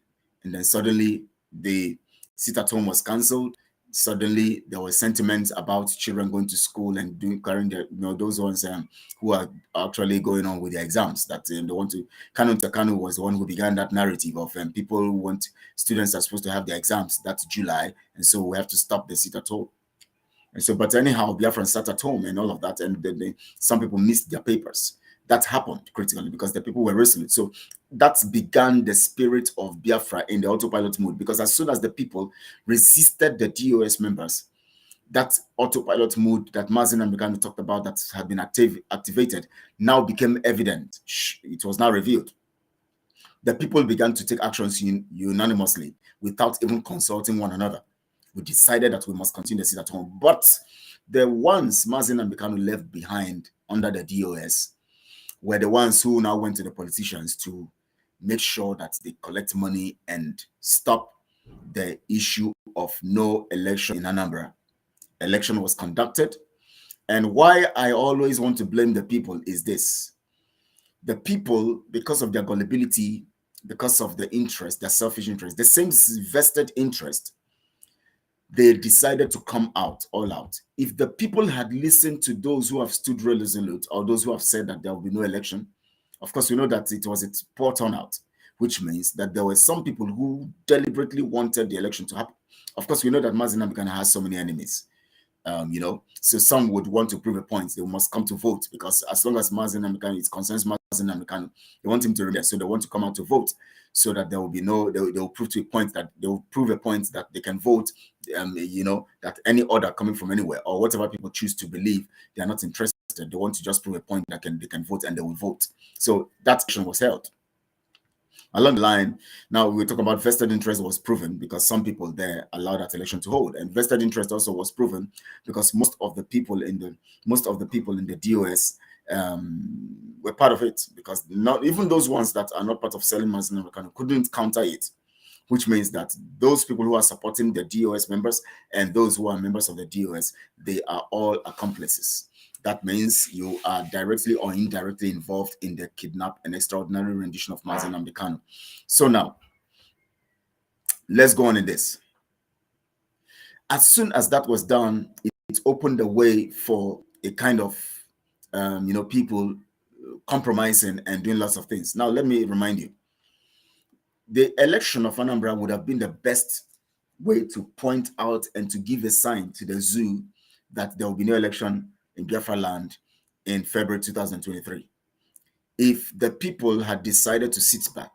And then suddenly the sit at home was cancelled. Suddenly there were sentiments about children going to school and carrying their, those ones who are actually going on with their exams, that they want to. Kanu was the one who began that narrative of people who want, students are supposed to have their exams that July, and so we have to stop the sit at home. And so, but anyhow, Biafrans sat at home and all of that, and then some people missed their papers. That happened critically because the people were resolute. So that began the spirit of Biafra in the autopilot mode, because as soon as the people resisted the DOS members, that autopilot mode that Mazin and Mikano talked about that had been activated now became evident. It was now revealed. The people began to take actions unanimously without even consulting one another. We decided that we must continue to sit at home. But the ones Mazin and Mikano left behind under the DOS were the ones who now went to the politicians to make sure that they collect money and stop the issue of no election in Anambra. Election was conducted. And why I always want to blame the people is this. The people, because of their gullibility, because of the interest, their selfish interest, the same vested interest, they decided to come out, all out. If the people had listened to those who have stood resolute, or those who have said that there will be no election, of course, we know that it was a poor turnout, which means that there were some people who deliberately wanted the election to happen. Of course, we know that Mazin Namikana has so many enemies. So some would want to prove a point. They must come to vote, because as long as Mazin Namikana, it concerns Mazin Namikana, they want him to remain. So they want to come out to vote, so that there will be no, they will prove to a point that they will prove a point that they can vote, that any order coming from anywhere or whatever people choose to believe, they are not interested. They want to just prove a point that they can vote, and they will vote. So that action was held. Along the line, now we talk about vested interest was proven because some people there allowed that election to hold, and vested interest also was proven because most of the people in the DOS were part of it, because not even those ones that are not part of selling Mazin Namikano couldn't counter it, which means that those people who are supporting the DOS members and those who are members of the DOS, they are all accomplices. That means you are directly or indirectly involved in the kidnap and extraordinary rendition of Mazin Namikano. So now, let's go on in this. As soon as that was done, it opened the way for a kind of, people compromising and doing lots of things. Now, let me remind you, the election of Anambra would have been the best way to point out and to give a sign to the zoo that there will be no election in Biafra land in February 2023, if the people had decided to sit back.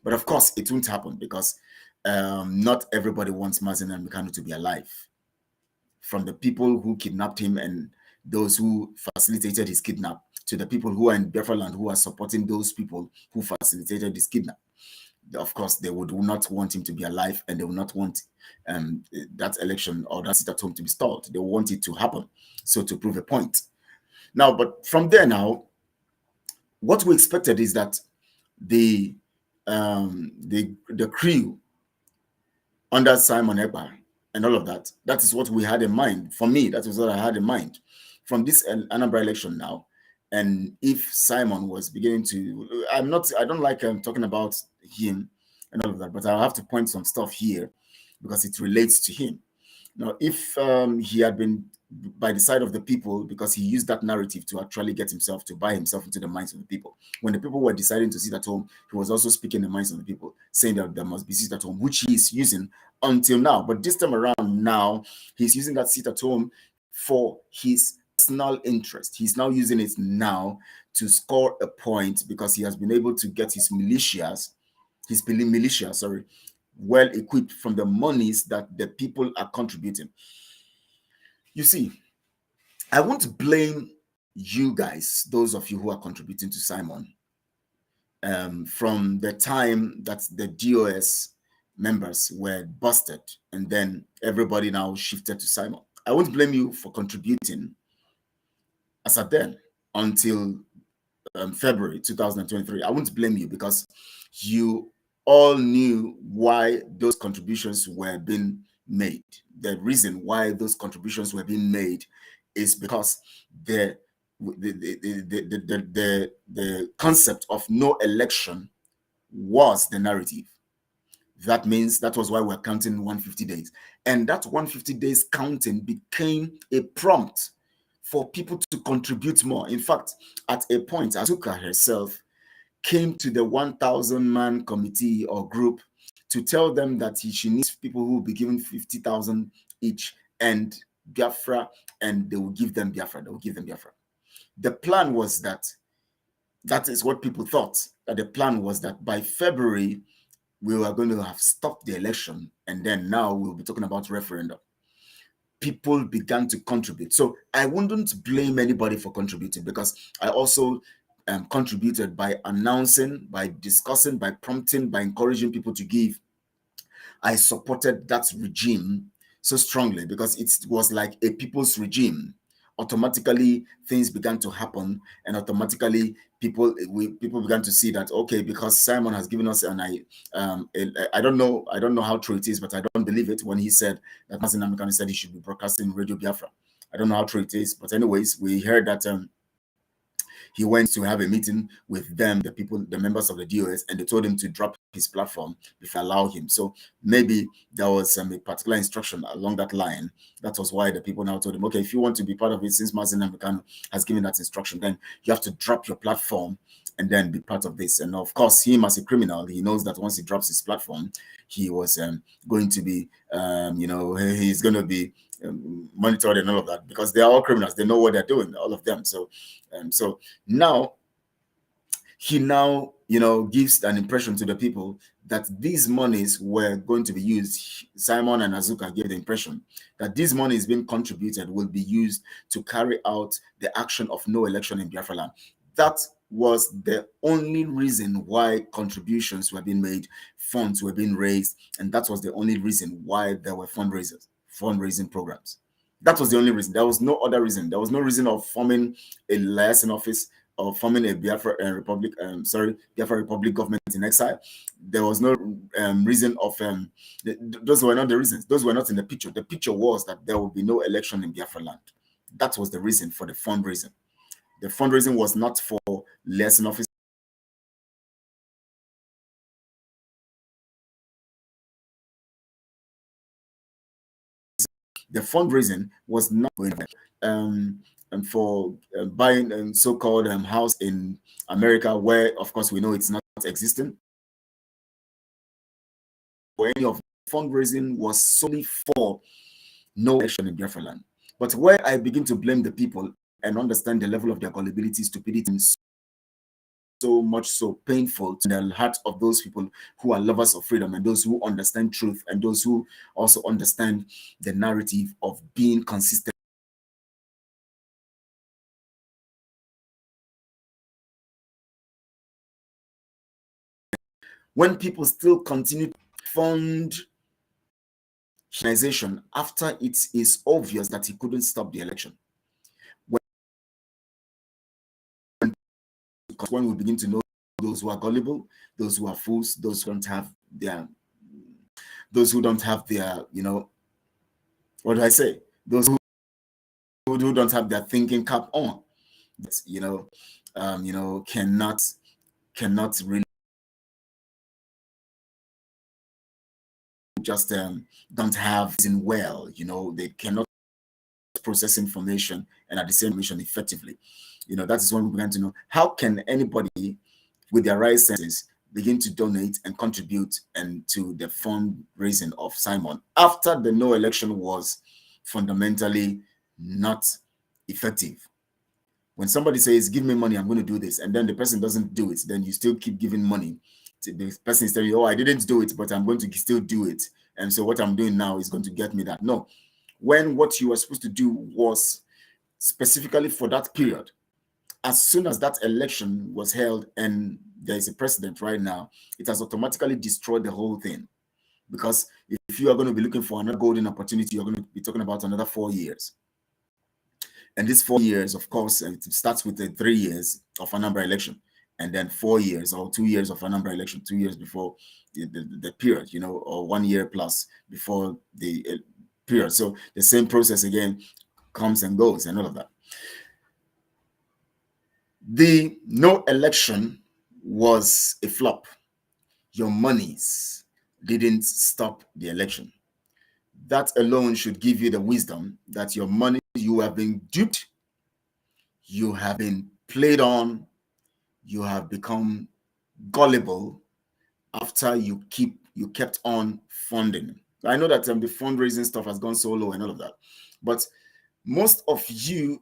But of course, it won't happen, because not everybody wants Mazin Namikano to be alive. From the people who kidnapped him and those who facilitated his kidnap, to the people who are in Biafra land who are supporting those people who facilitated his kidnap. Of course, they would not want him to be alive, and they will not want that election or that sit at home to be stalled. They want it to happen, so to prove a point. Now, but from there now, what we expected is that the crew under Simon Ekpa and all of that, that is what we had in mind. For me, that is what I had in mind from this Anambra election now. And if Simon was beginning to, I don't like talking about him and all of that, but I'll have to point some stuff here because it relates to him. Now, if he had been by the side of the people, because he used that narrative to actually get himself, to buy himself into the minds of the people. When the people were deciding to sit at home, he was also speaking the minds of the people, saying that there must be sit at home, which he is using until now. But this time around now, he's using that sit at home for his personal interest. He's now using it now to score a point, because he has been able to get his militia, well equipped from the monies that the people are contributing. You see, I won't blame you guys, those of you who are contributing to Simon, from the time that the DOS members were busted and then everybody now shifted to Simon. I won't blame you for contributing as at then until February 2023. I won't blame you, because you all knew why those contributions were being made. The reason why those contributions were being made is because the concept of no election was the narrative. That means that was why we're counting 150 days. And that 150 days counting became a prompt for people to contribute more. In fact, at a point, Azuka herself came to the 1,000-man committee or group to tell them that she needs people who will be given 50,000 each and Biafra, and they will give them Biafra. They will give them Biafra. The plan was that is what people thought, that the plan was that by February, we were going to have stopped the election, and then now we'll be talking about referendum. People began to contribute. So I wouldn't blame anybody for contributing, because I also contributed by announcing, by discussing, by prompting, by encouraging people to give. I supported that regime so strongly because it was like a people's regime. Automatically, things began to happen, and automatically, people began to see that, okay, because Simon has given us I don't know how true it is, but I don't believe it when he said that Mazen Namikani said he should be broadcasting Radio Biafra. I don't know how true it is, but anyways, we heard that he went to have a meeting with them, the members of the DOS, and they told him to drop his platform if I allow him. So maybe there was a particular instruction along that line. That was why the people now told him, okay, if you want to be part of it, since Mazen Namikano has given that instruction, then you have to drop your platform and then be part of this. And of course, him as a criminal, he knows that once he drops his platform, he was going to be, he's going to be monitored and all of that, because they are all criminals. They know what they're doing, all of them. So now he gives an impression to the people that these monies were going to be used. Simon and Azuka gave the impression that these monies being contributed will be used to carry out the action of no election in Biafra land. That was the only reason why contributions were being made, funds were being raised, and that was the only reason why there were fundraising programs. That was the only reason. There was no other reason. There was no reason of forming a liaison office or forming a Biafra Republic government in exile. There was no reason of those were not the reasons. Those were not in the picture. The picture was that there would be no election in Biafra land. That was the reason for the fundraising. The fundraising was not for liaison office. The fundraising was not going and for buying a so-called house in America, where of course we know it's not existing. For any of the fundraising was solely for no election in Biafra land. But where I begin to blame the people and understand the level of their gullibility, stupidity, so much so painful to the heart of those people who are lovers of freedom and those who understand truth and those who also understand the narrative of being consistent. When people still continue to fund organization after it is obvious that he couldn't stop the election. When we begin to know those who are gullible, those who are fools, those who don't have their, what do I say? Those who don't have their thinking cap on, cannot really just don't have in well, they cannot process information and at the same information effectively. That is when we began to know how can anybody with their right senses begin to donate and contribute and to the fundraising of Simon after the no election was fundamentally not effective. When somebody says, give me money, I'm going to do this, and then the person doesn't do it, then you still keep giving money. The person is telling you, oh, I didn't do it, but I'm going to still do it. And so what I'm doing now is going to get me that. No. When what you were supposed to do was specifically for that period, as soon as that election was held and there is a precedent right now, it has automatically destroyed the whole thing. Because if you are going to be looking for another golden opportunity, you're going to be talking about another 4 years. And these 4 years, of course, it starts with the 3 years of Anambra election, and then 4 years or 2 years of Anambra election, 2 years before the period, or 1 year plus before the period. So the same process again, comes and goes and all of that. The no election was a flop. Your monies didn't stop the election. That alone should give you the wisdom that your money, you have been duped, you have been played on, you have become gullible after you kept on funding. I know that the fundraising stuff has gone so low and all of that, but most of you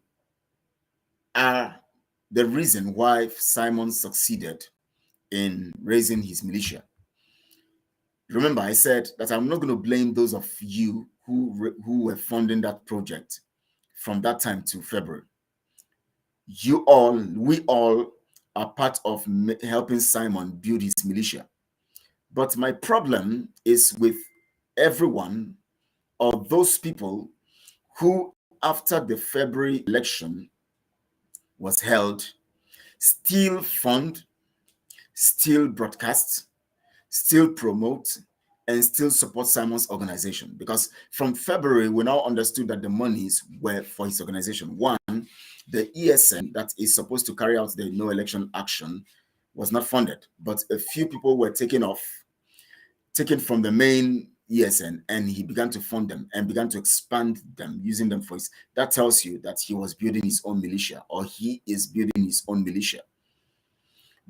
are the reason why Simon succeeded in raising his militia. Remember, I said that I'm not going to blame those of you who were funding that project from that time to February. We all are part of helping Simon build his militia. But my problem is with everyone or those people who, after the February election was held, still fund, still broadcast, still promote, and still support Simon's organization. Because from February, we now understood that the monies were for his organization. One, the ESN that is supposed to carry out the no election action was not funded, but a few people were taken from the main ESN, and he began to fund them and began to expand them, using them for his. That tells you that he was building his own militia, or he is building his own militia.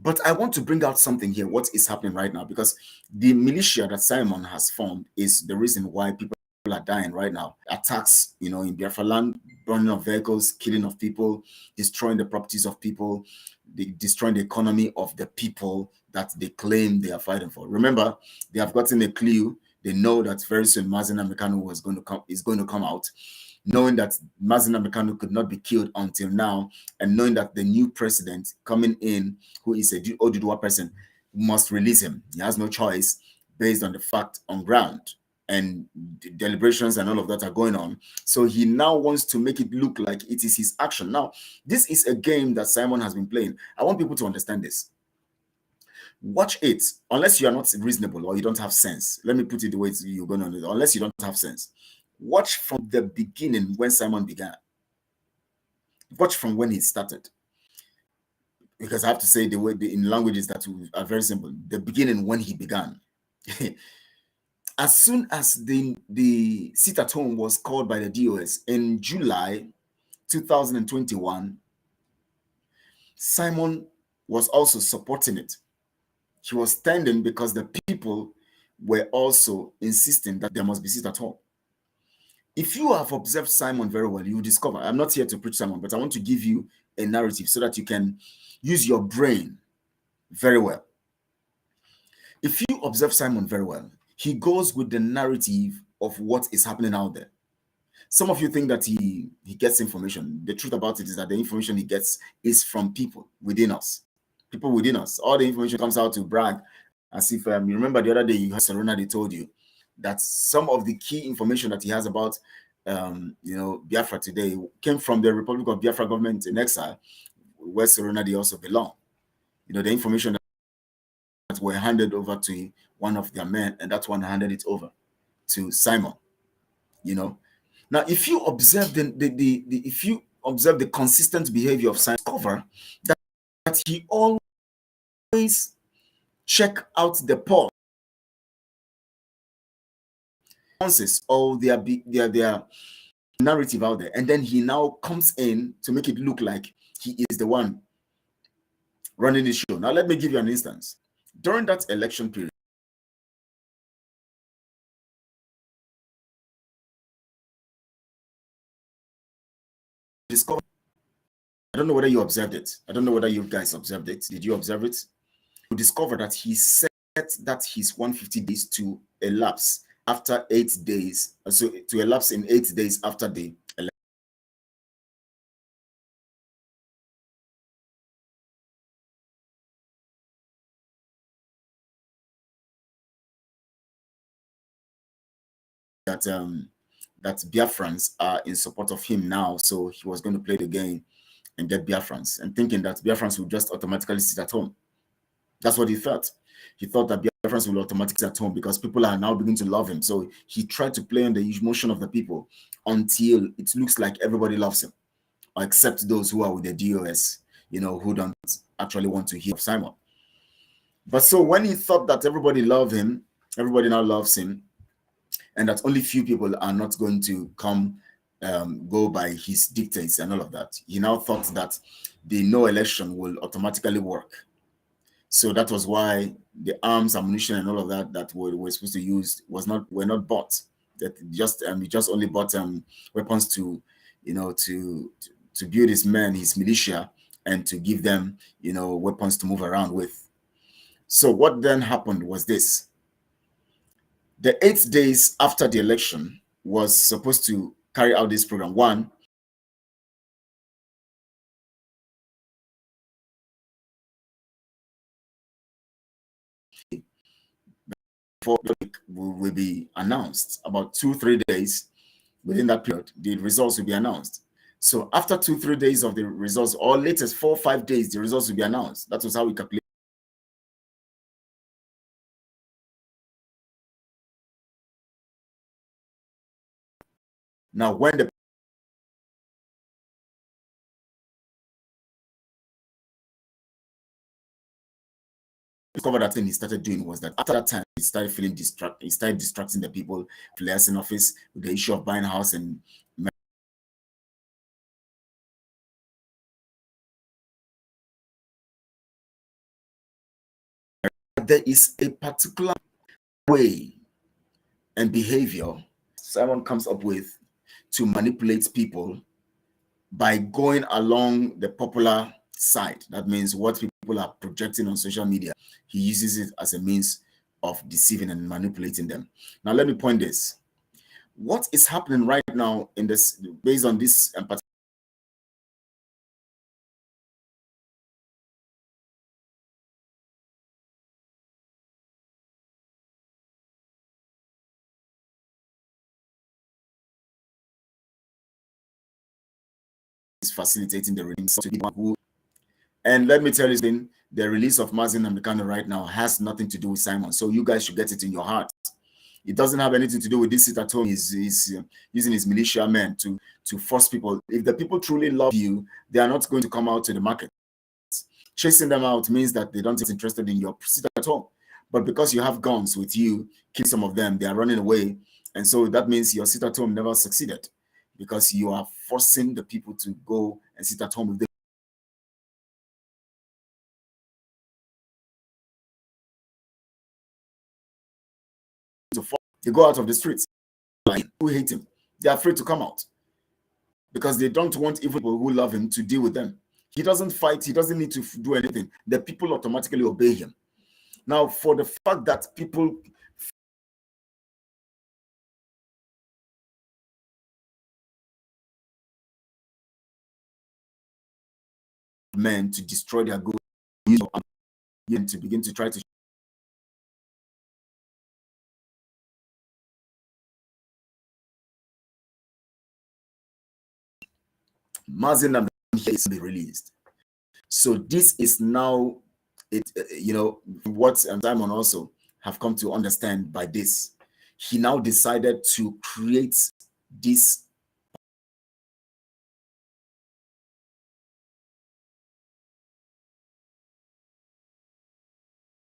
But I want to bring out something here, what is happening right now, because the militia that Simon has formed is the reason why people are dying right now. Attacks, in Biafra land, burning of vehicles, killing of people, destroying the properties of people, destroying the economy of the people that they claim they are fighting for. Remember, they have gotten a clue. They know that very soon Mazi Nnamdi Kanu is going to come out, knowing that Mazi Nnamdi Kanu could not be killed until now, and knowing that the new president coming in, who is a Oduduwa person, must release him. He has no choice based on the fact on ground, and the deliberations and all of that are going on. So he now wants to make it look like it is his action. Now, this is a game that Simon has been playing. I want people to understand this. Watch it, unless you are not reasonable or you don't have sense. Let me put it the way you're going to do it. Unless you don't have sense. Watch from the beginning when Simon began. Watch from when he started. Because I have to say the way in languages that are very simple. The beginning when he began. As soon as the sit at home was called by the DOS in July 2021, Simon was also supporting it. He was standing because the people were also insisting that there must be sit at home. If you have observed Simon very well, you will discover, I'm not here to preach Simon, but I want to give you a narrative so that you can use your brain very well. If you observe Simon very well, he goes with the narrative of what is happening out there. Some of you think that he gets information. The truth about it is that the information he gets is from people within us. People within us. All the information comes out to brag, as if you remember the other day you heard Serena, they told you that some of the key information that he has about Biafra today came from the Republic of Biafra government in exile, where Serena they also belong. The information that were handed over to one of their men, and that one handed it over to Simon. Now, if you observe the consistent behavior of Simon, discover that he always check out the pause or their narrative out there, and then he now comes in to make it look like he is the one running the show. Now, let me give you an instance. During that election period, discover. I don't know whether you observed it. I don't know whether you guys observed it. Did you observe it? You discover that he set that his 150 days to elapse after 8 days. So to elapse in 8 days after the election. That Biafrans are in support of him now, so he was going to play the game and get Biafrans, and thinking that Biafrans would just automatically sit at home. That's what he thought. He thought that Biafrans will automatically at home because people are now beginning to love him. So he tried to play on the emotion of the people until it looks like everybody loves him, except those who are with the DOS, who don't actually want to hear of Simon. But so when he thought that everybody loved him, everybody now loves him, and that only few people are not going to go by his dictates and all of that, he now thought that the no election will automatically work. So that was why the arms, ammunition, and all of that we're supposed to use were not bought. That we just only bought weapons to build his men, his militia, and to give them weapons to move around with. So what then happened was this: the 8 days after the election was supposed to carry out this program. One, will be announced. About 2-3 days within that period, the results will be announced. So after 2-3 days of the results, or latest 4-5 days, the results will be announced. That was how we calculate. Now, when the discovered that thing he started doing was that after that time he started feeling he started distracting the people, players in office with the issue of buying a house. And there is a particular way and behavior Simon comes up with to manipulate people by going along the popular side. That means what people are projecting on social media, he uses it as a means of deceiving and manipulating them. Now, let me point this. What is happening right now in this, based on this is facilitating the release of people who, and let me tell you something, the release of Mazi Nnamdi Kanu right now has nothing to do with Simon. So you guys should get it in your heart. It doesn't have anything to do with this sit at home. He's using his militia men to force people. If the people truly love you, they are not going to come out to the market. Chasing them out means that they don't get interested in your sit at home. But because you have guns with you, kill some of them, they are running away. And so that means your sit at home never succeeded, because you are forcing the people to go and sit at home with them. They go out of the streets, who hate him. They're afraid to come out because they don't want evil people who love him to deal with them. He doesn't fight. He doesn't need to do anything. The people automatically obey him. Now, for the fact that people men to destroy their goods and to begin to try to Mazi Nnamdi is to be released. So this is now what Simon also have come to understand by this. He now decided to create this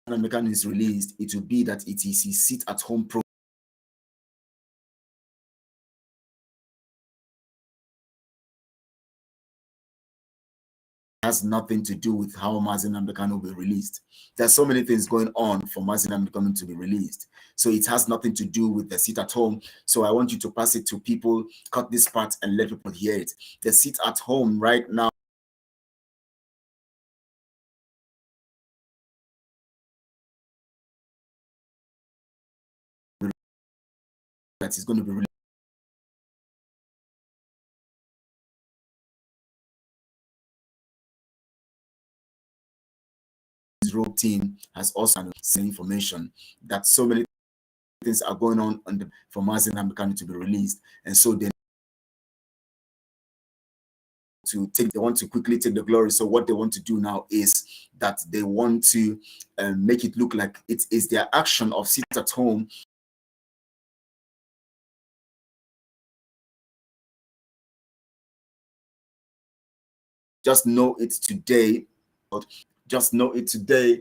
mechanism is released. It will be that it is his sit at home program. Has nothing to do with how Mazi Nnamdi Kanu will be released. There's so many things going on for Mazi Nnamdi Kanu to be released. So it has nothing to do with the sit at home. So I want you to pass it to people, cut this part and let people hear it. The sit at home right now that is going to be released. His rogue team has also seen information that so many things are going on for Mazi Nnamdi Kanu to be released, and so they to quickly take the glory. So what they want to do now is that they want to make it look like it is their action of sit at home. Just know it today. Just know it today,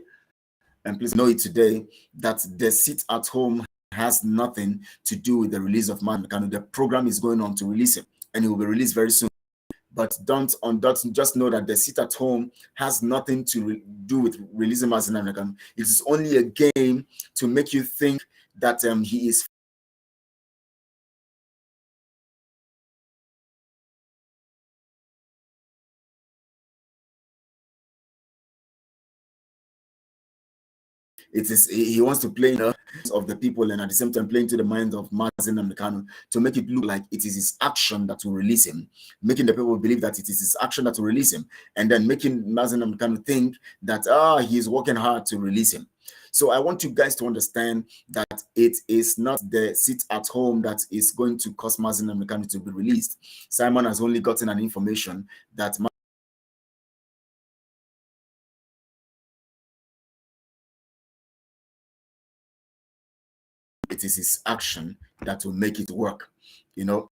and please know it today, that the sit at home has nothing to do with the release of Man Kanu. The program is going on to release him, and it will be released very soon. But just know that the sit at home has nothing to do with releasing Mazi Nnamdi Kanu. It is only a game to make you think that he is. He wants to play of the people, and at the same time playing to the minds of Mazi Nnamdi Kanu to make it look like it is his action that will release him, making the people believe that it is his action that will release him, and then making Mazi Nnamdi Kanu think that he is working hard to release him. So I want you guys to understand that it is not the sit at home that is going to cause Mazi Nnamdi Kanu to be released. Simon has only gotten an information that it is his action that will make it work, you know.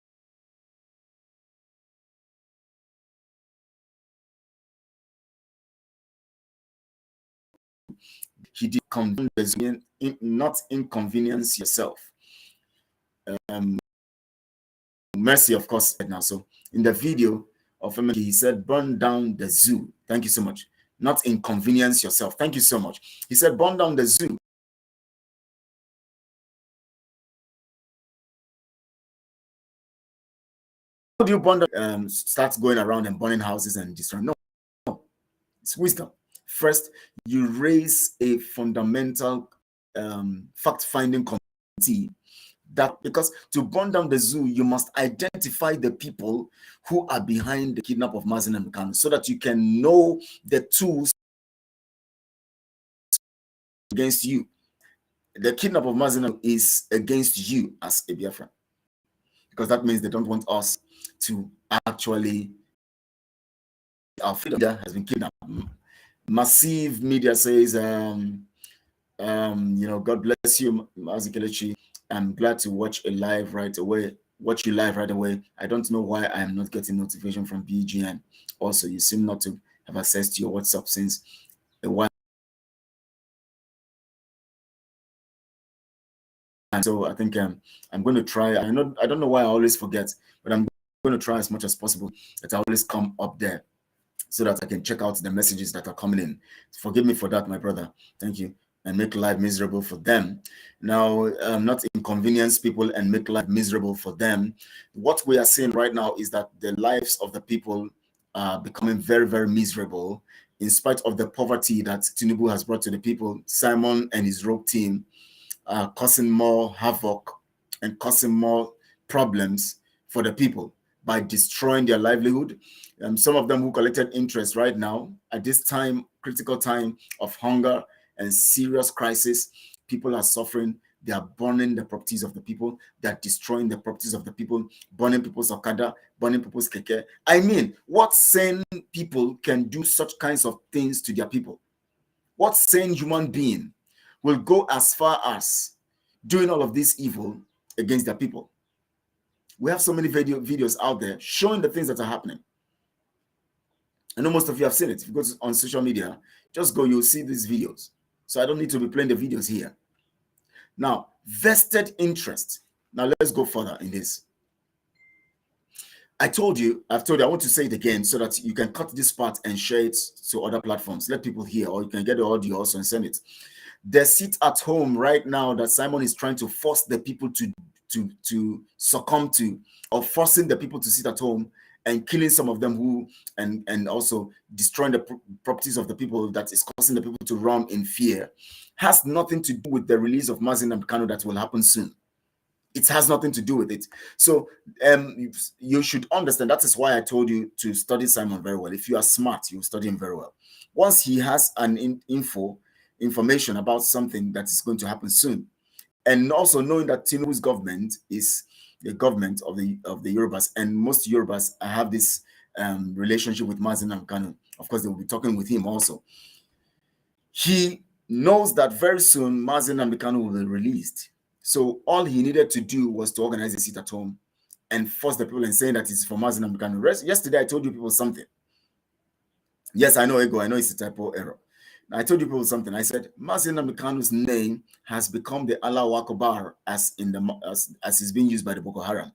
He did not inconvenience yourself. Mercy, of course, now. So in the video of him, he said, burn down the zoo. Thank you so much. Not inconvenience yourself. Thank you so much. He said, burn down the zoo. How do you burn down, start going around and burning houses and destroying? No, it's wisdom. First, you raise a fundamental fact-finding committee, that because to burn down the zoo, you must identify the people who are behind the kidnap of Mazi Nnamdi Kanu, so that you can know the tools against you. The kidnap of Mazi Nnamdi is against you as a Biafran, because that means they don't want us to actually, our freedom has been kidnapped. Massive media says, you know, God bless you, Mazikelechi. I'm glad to watch you live right away. I don't know why I am not getting notification from BGN. Also, you seem not to have access to your WhatsApp since a while. And so I think I'm going to try. I don't know why I always forget, but I'm going to try as much as possible that I always come up there so that I can check out the messages that are coming in. Forgive me for that, my brother. Thank you. And make life miserable for them. Now, not inconvenience people and make life miserable for them. What we are seeing right now is that the lives of the people are becoming very, very miserable in spite of the poverty that Tinubu has brought to the people. Simon and his rogue team are causing more havoc and causing more problems for the people by destroying their livelihood. Some of them who collected interest right now, at this time, critical time of hunger and serious crisis, people are suffering. They are burning the properties of the people. They are destroying the properties of the people, burning people's Okada, burning people's keke. I mean, what sane people can do such kinds of things to their people? What sane human being will go as far as doing all of this evil against their people? We have so many videos out there showing the things that are happening. I know most of you have seen it. If you go on social media, just go, you'll see these videos. So I don't need to be playing the videos here. Now, vested interest. Now let's go further in this. I've told you, I want to say it again so that you can cut this part and share it to other platforms. Let people hear, or you can get the audio also and send it. The sit at home right now that Simon is trying to force the people to succumb to, or forcing the people to sit at home and killing some of them who, and also destroying the properties of the people, that is causing the people to run in fear, has nothing to do with the release of Mazi Nnamdi Kanu that will happen soon. It has nothing to do with it. So you should understand. That is why I told you to study Simon very well. If you are smart, you will study him very well. Once he has an information about something that is going to happen soon, and also knowing that Tinubu's government is the government of the Yorubas, and most Yorubas have this relationship with Mazi Nnamdi Kanu. Of course, they will be talking with him also. He knows that very soon Mazi Nnamdi Kanu will be released. So all he needed to do was to organize a sit at home and force the people and saying that it's for Mazi Nnamdi Kanu. Yesterday, I told you people something. Yes, I know, Ego. I know it's a typo error. I told you people something. I said Mazi Nnamdi Kanu's name has become the Allahu Akbar as is being used by the Boko Haram.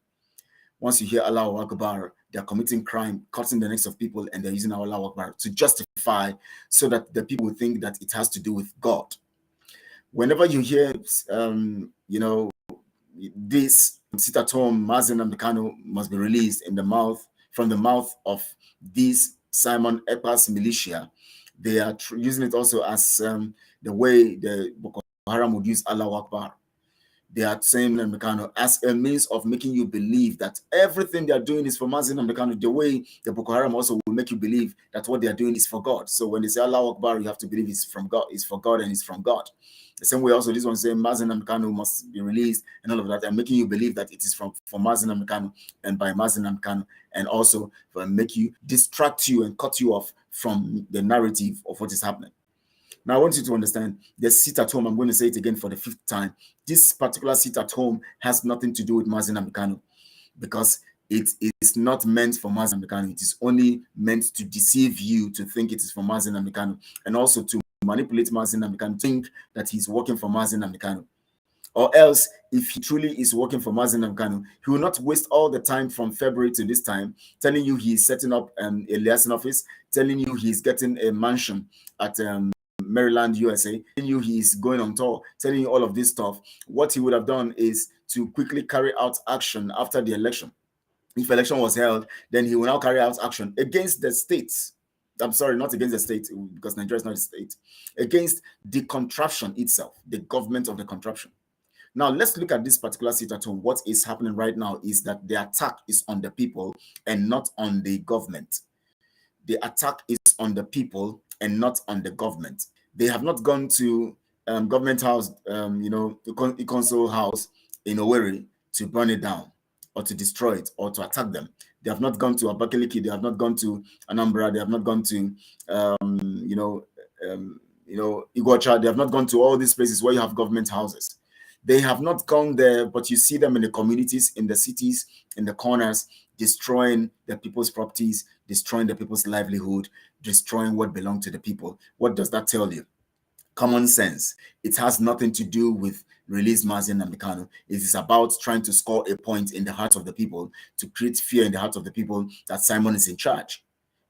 Once you hear Allahu Akbar, they're committing crime, cutting the necks of people, and they're using Allahu Akbar to justify so that the people will think that it has to do with God. Whenever you hear, this sit at home, Mazi Nnamdi Kanu must be released from the mouth of these Simon Ekpa's militia, they are using it also as the way the Boko Haram would use Allahu Akbar. They are saying Nnamdi Kanu as a means of making you believe that everything they are doing is for Mazi Nnamdi Kanu, the way the Boko Haram also will make you believe that what they are doing is for God. So when they say Allahu Akbar, you have to believe it's from God, it's for God, and it's from God. The same way also this one saying Mazi Nnamdi Kanu must be released and all of that, and making you believe that it is for Mazi Nnamdi Kanu and by Mazi Nnamdi Kanu, and also for make you distract you and cut you off from the narrative of what is happening. Now, I want you to understand the sit at home. I'm going to say it again for the 5th time. This particular sit at home has nothing to do with Mazi Nnamdi Kanu, because it is not meant for Mazi Nnamdi Kanu. It is only meant to deceive you to think it is for Mazi Nnamdi Kanu, and also to manipulate Mazi Nnamdi Kanu, think that he's working for Mazi Nnamdi Kanu. Or else, if he truly is working for Mazi Nnamdi Kanu, he will not waste all the time from February to this time telling you he's setting up a liaison office, telling you he's getting a mansion at Maryland, USA, telling you he's going on tour, telling you all of this stuff. What he would have done is to quickly carry out action after the election. If election was held, then he will now carry out action against the states. I'm sorry, not against the state, because Nigeria is not a state. Against the contraption itself, the government of the contraption. Now, let's look at this particular sit at home. What is happening right now is that the attack is on the people and not on the government. The attack is on the people and not on the government. They have not gone to government house, the council house in Owerri to burn it down or to destroy it or to attack them. They have not gone to Abakaliki. They have not gone to Anambra. They have not gone to, Iguacha. They have not gone to all these places where you have government houses. They have not gone there, but you see them in the communities, in the cities, in the corners, destroying the people's properties, destroying the people's livelihood, destroying what belongs to the people. What does that tell you? Common sense. It has nothing to do with release Mazi Nnamdi Kanu. It is about trying to score a point in the hearts of the people, to create fear in the hearts of the people that Simon is in charge.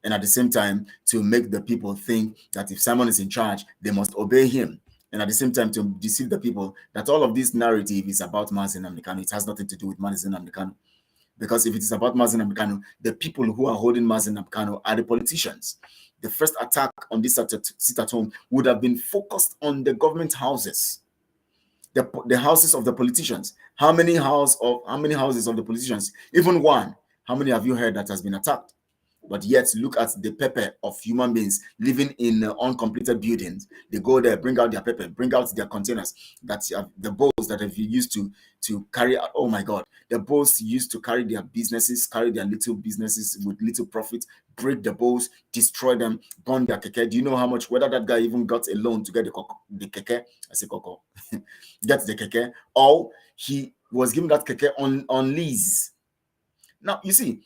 And at the same time, to make the people think that if Simon is in charge, they must obey him. And at the same time, to deceive the people that all of this narrative is about Mazi Nnamdi Kanu. It has nothing to do with Mazi Nnamdi Kanu. Because if it is about Mazi Nnamdi Kanu, the people who are holding Mazi Nnamdi Kanu are the politicians. The first attack on this sit at home would have been focused on the government houses, the houses of the politicians. How many houses of the politicians? Even one. How many have you heard that has been attacked? But yet, look at the pepper of human beings living in uncompleted buildings. They go there, bring out their pepper, bring out their containers, the bowls that have used to carry out. Oh my God, the bowls used to carry their businesses, carry their little businesses with little profit, break the bowls, destroy them, burn their keke. Do you know how much? Whether that guy even got a loan to get the keke? I say koko, get the keke, or he was given that keke on lease. Now you see.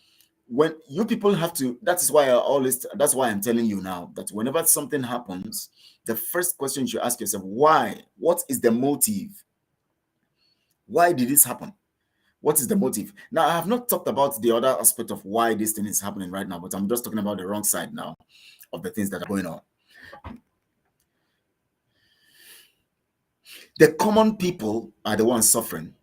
When you people have to, that's why I'm telling you now that whenever something happens, the first question you ask yourself, why? What is the motive? Why did this happen? What is the motive? Now, I have not talked about the other aspect of why this thing is happening right now, but I'm just talking about the wrong side now of the things that are going on. The common people are the ones suffering.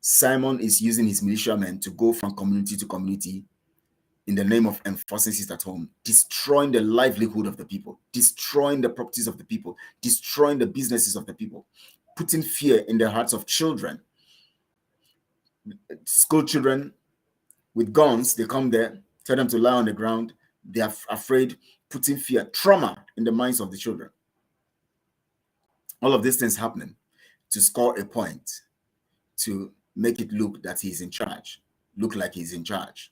Simon is using his militiamen to go from community to community in the name of enforcing sit at home, destroying the livelihood of the people, destroying the properties of the people, destroying the businesses of the people, putting fear in the hearts of children. School children with guns, they come there, tell them to lie on the ground. They are afraid, putting fear, trauma in the minds of the children. All of these things happening to score a point, to make it look that he's in charge, look like he's in charge.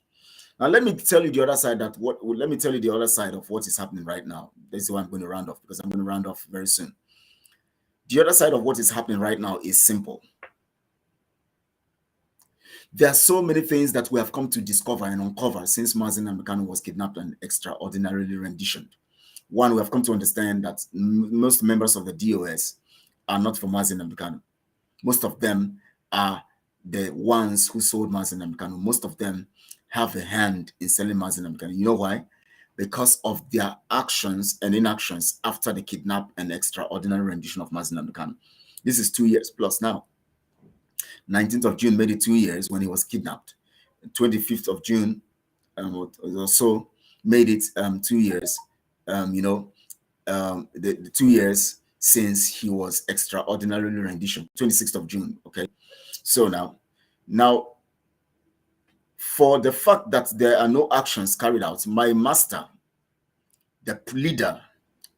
Now, let me tell you the other side of what is happening right now. This is why I'm going to round off, because I'm going to round off very soon. The other side of what is happening right now is simple. There are so many things that we have come to discover and uncover since Mazi Nnamdi Kanu was kidnapped and extraordinarily renditioned. One, we have come to understand that most members of the DOS are not for Mazi Nnamdi Kanu. Most of them are the ones who sold Mazi Nnamdi Kanu. Most of them have a hand in selling Mazi Nnamdi Kanu. You know why? Because of their actions and inactions after the kidnap and extraordinary rendition of Mazi Nnamdi Kanu. This is 2 years plus now. 19th of June made it 2 years when he was kidnapped. 25th of June or so made it 2 years. The 2 years since he was extraordinarily rendition. 26th of June. Okay. So now, for the fact that there are no actions carried out, my master, the leader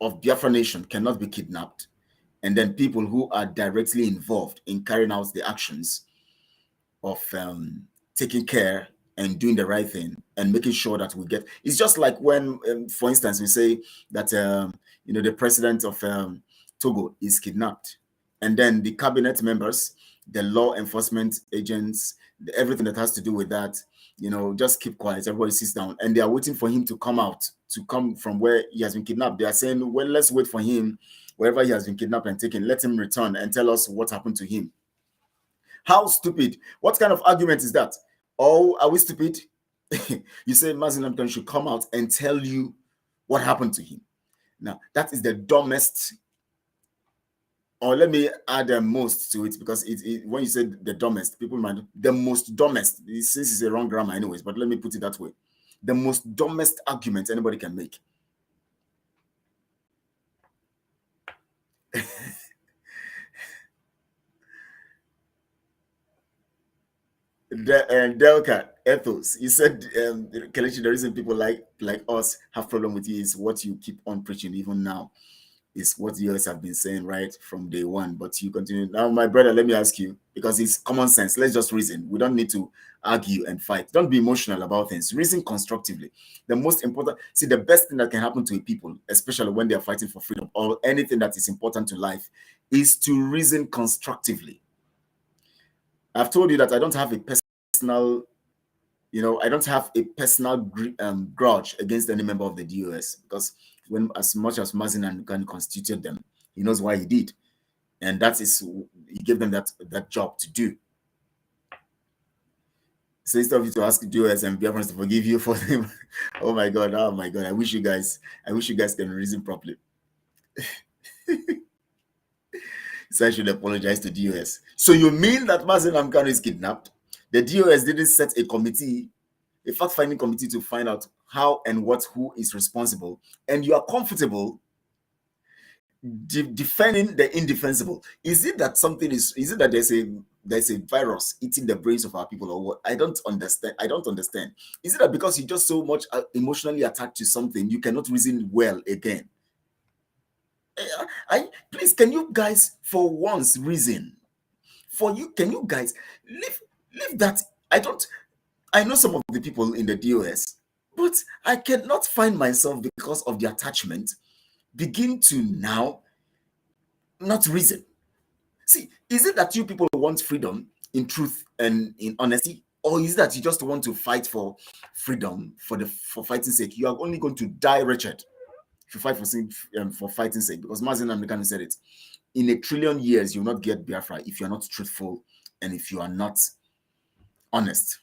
of Biafra Nation, cannot be kidnapped. And then people who are directly involved in carrying out the actions of taking care and doing the right thing and making sure that we get. It's just like when, for instance, we say that the president of Togo is kidnapped, and then the cabinet members, the law enforcement agents, everything that has to do with that, just keep quiet. Everybody sits down, and they are waiting for him to come from where he has been kidnapped. They are saying, well, let's wait for him wherever he has been kidnapped and taken. Let him return and tell us what happened to him. How stupid! What kind of argument is that? Oh, are we stupid? You say Mazi Nnamdi Kanu should come out and tell you what happened to him. Now, that is the dumbest, or let me add the most to it, because when you say the dumbest, people might, the most dumbest, since it's a wrong grammar anyways, but let me put it that way. The most dumbest argument anybody can make. Delka ethos. You said, Kelechi, the reason people like us have problem with you is what you keep on preaching even now. Is what you guys have been saying right from day one, but you continue. Now, my brother, let me ask you, because it's common sense. Let's just reason. We don't need to argue and fight. Don't be emotional about things. Reason constructively. The most important, see, the best thing that can happen to a people, especially when they are fighting for freedom or anything that is important to life, is to reason constructively. I've told you that I don't have a personal, I don't have a personal grudge against any member of the DOS, because when, as much as Mazi Nnamdi Kanu constituted them, he knows why he did, and that is, he gave them that job to do. So instead of you to ask DOS and Biafrans to forgive you for them, oh my God, I wish you guys can reason properly. So I should apologize to DOS. So you mean that Mazi Nnamdi Kanu is kidnapped? The DOS didn't set a committee, a fact-finding committee, to find out how and who is responsible, and you are comfortable defending the indefensible. Is it that there's a virus eating the brains of our people, or what? I don't understand. Is it that because you're just so much emotionally attached to something, you cannot reason well again? Please, can you guys for once reason? Can you guys leave that? I know some of the people in the DOS, but I cannot find myself, because of the attachment, begin to now not reason. See, is it that you people want freedom in truth and in honesty, or is it that you just want to fight for freedom for fighting's sake? You are only going to die wretched if you fight for fighting's sake, because Mazi Nnamdi Kanu said it. In 1 trillion years, you will not get Biafra if you are not truthful and if you are not honest.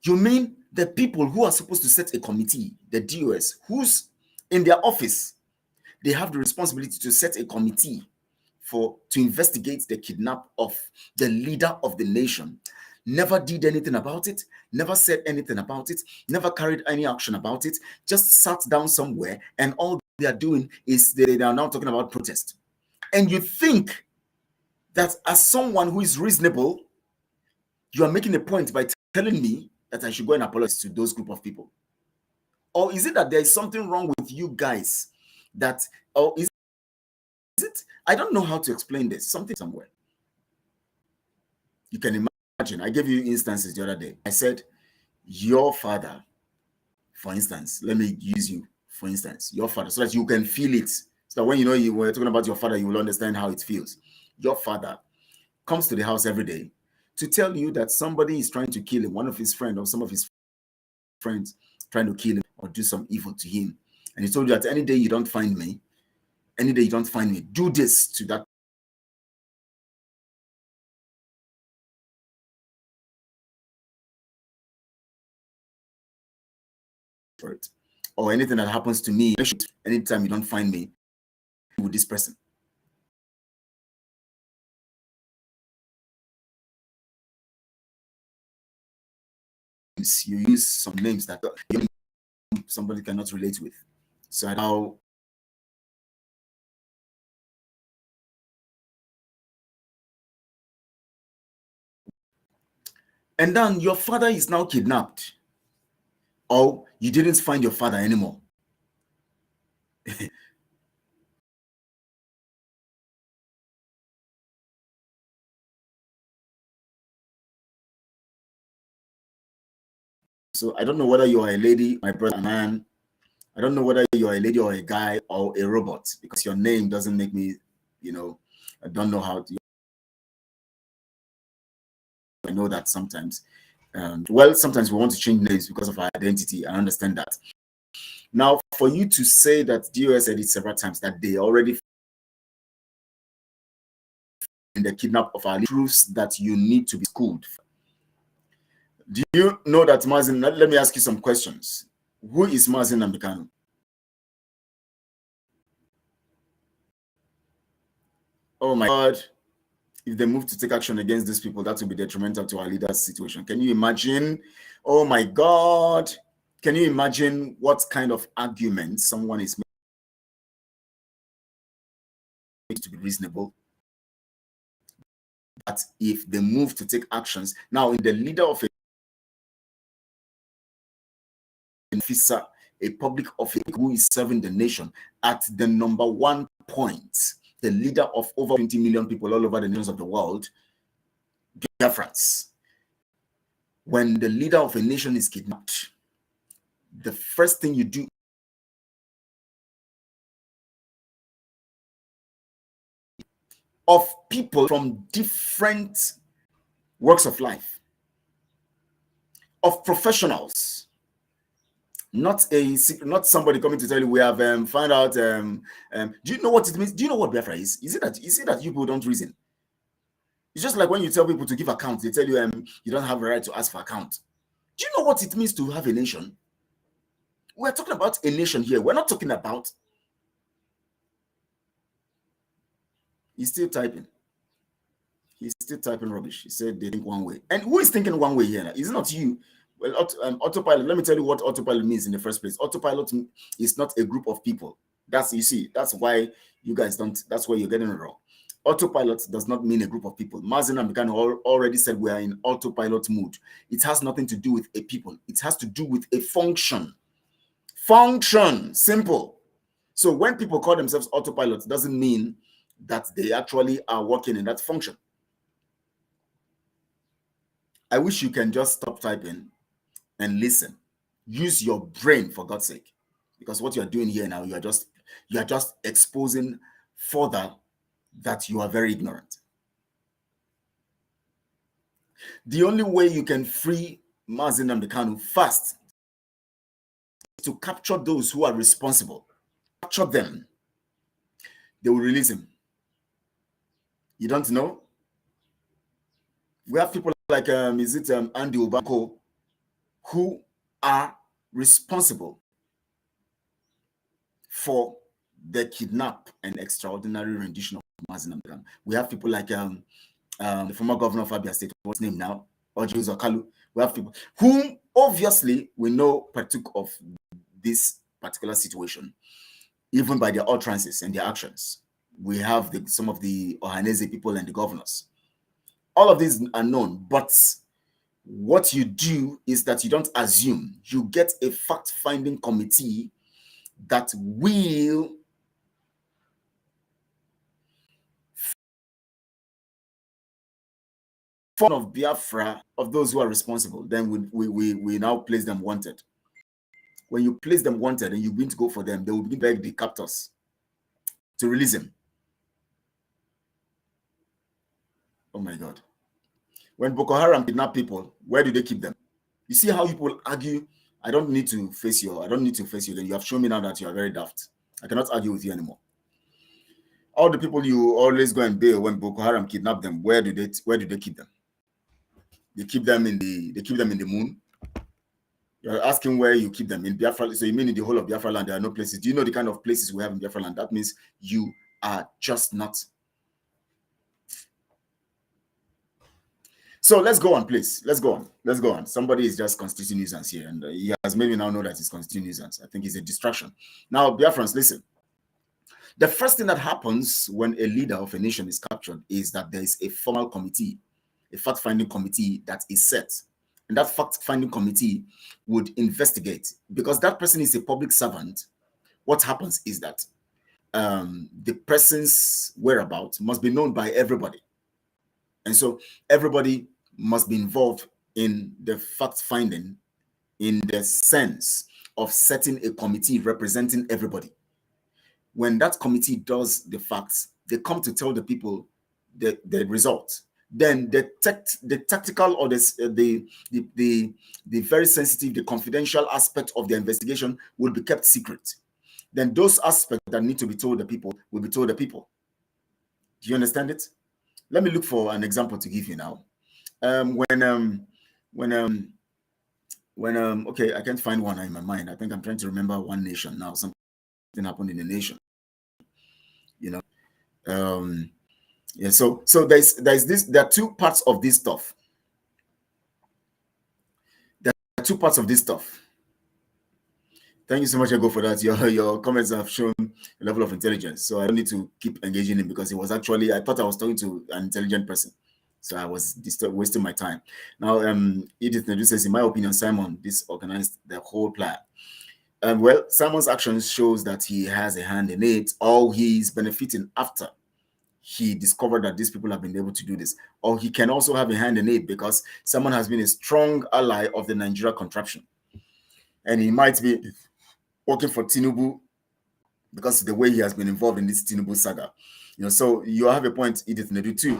You mean the people who are supposed to set a committee, the DOS, who's in their office, they have the responsibility to set a committee to investigate the kidnap of the leader of the nation, never did anything about it, never said anything about it, never carried any action about it, just sat down somewhere, and all they are doing is they are now talking about protest. And you think that as someone who is reasonable, you are making a point by telling me that I should go and apologize to those group of people? Or is it that there is something wrong with you guys? Or is it? I don't know how to explain this. Something somewhere. You can imagine. I gave you instances the other day. I said, your father, for instance, let me use you, for instance, your father, so that you can feel it. So that when you know you were talking about your father, you will understand how it feels. Your father comes to the house every day to tell you that somebody is trying to kill him, one of his friends or some of his friends trying to kill him or do some evil to him. And he told you that any day you don't find me, do this to that. For it. Or anything that happens to me, anytime you don't find me with this person. You use some names that somebody cannot relate with. So now, and then your father is now kidnapped, or you didn't find your father anymore. So I don't know whether you are a lady, my brother, a man. I don't know whether you are a lady or a guy or a robot, because your name doesn't make me, I don't know how to. I know that sometimes, sometimes we want to change names because of our identity. I understand that. Now, for you to say that DOS said it several times that they already in the kidnap of Ali proves that you need to be schooled. Do you know that Mazin? Let me ask you some questions. Who is Mazin Namdekanu? Oh my God. If they move to take action against these people, that will be detrimental to our leaders' situation. Can you imagine? Oh my God. Can you imagine what kind of argument someone is making to be reasonable? That if they move to take actions, now in the leader of a officer, a public officer who is serving the nation at the number one point, the leader of over 20 million people all over the nations of the world, Biafrans. When the leader of a nation is kidnapped, the first thing you do of people from different walks of life, of professionals, not somebody coming to tell you we have found out. Do you know what it means? Do you know what Biafra is? Is it that you people don't reason? It's just like when you tell people to give account, they tell you you don't have a right to ask for account. Do you know what it means to have a nation? We're talking about a nation here. We're not talking about. He's still typing. He's still typing rubbish. He said they think one way. And who is thinking one way here now? It's not you. Well, autopilot, let me tell you what autopilot means in the first place. Autopilot is not a group of people. That's why you guys don't, that's why you're getting it wrong. Autopilot does not mean a group of people. Mazin Amdekan already said we are in autopilot mode. It has nothing to do with a people. It has to do with a function. Function, simple. So when people call themselves autopilot, it doesn't mean that they actually are working in that function. I wish you can just stop typing and listen. Use your brain, for God's sake, because what you're doing here now, you are just exposing further that you are very ignorant. The only way you can free Mazin Namdekanu fast is to capture those who are responsible. Capture them. They will release him. You don't know? We have people like Andy Obanko who are responsible for the kidnap and extraordinary rendition of Mazin Namdekanu. We have people like the former governor of Abia State, what's his name now? Ojo Zakalu. We have people whom obviously we know partook of this particular situation, even by their utterances and their actions. We have some of the Ohanese people and the governors. All of these are known, but what you do is that you don't assume. You get a fact-finding committee that will form of Biafra of those who are responsible, then we now place them wanted. When you place them wanted and you begin to go for them, they will begin to beg the captors to release them. Oh my God. When Boko Haram kidnap people, where do they keep them? You see how people argue? I don't need to face you again. You have shown me now that you are very daft. I cannot argue with you anymore. All the people you always go and bail when Boko Haram kidnap them, where do they keep them? They keep them in the moon. You're asking where you keep them in Biafra. So you mean in the whole of Biafra land there are no places? Do you know the kind of places we have in Biafra land? That means you are just not. So let's go on, please. Let's go on. Somebody is just constituting nuisance here, and he has made me now know that he's constituting nuisance. I think it's a distraction. Now, Biafrans, listen. The first thing that happens when a leader of a nation is captured is that there is a formal committee, a fact-finding committee that is set. And that fact-finding committee would investigate. Because that person is a public servant, what happens is that the person's whereabouts must be known by everybody. And so everybody must be involved in the fact-finding in the sense of setting a committee representing everybody. When that committee does the facts, they come to tell the people the result. Then the tactical or the very sensitive, the confidential aspect of the investigation will be kept secret. Then those aspects that need to be told the people will be told the people. Do you understand it? Let me look for an example to give you now. Okay, I can't find one in my mind. I think I'm trying to remember one nation now. Something happened in a nation. You know, yeah. So there's this. There are two parts of this stuff. Thank you so much, Ego, for that. Your comments have shown a level of intelligence. So I don't need to keep engaging him because it was actually, I thought I was talking to an intelligent person. So I was wasting my time. Now, Edith Nedu says, in my opinion, Simon disorganized the whole plan. Well, Simon's actions shows that he has a hand in it, or he's benefiting after he discovered that these people have been able to do this. Or he can also have a hand in it because Simon has been a strong ally of the Nigeria contraption. And he might be working for Tinubu because of the way he has been involved in this Tinubu saga. So you have a point, Edith Nedu, too.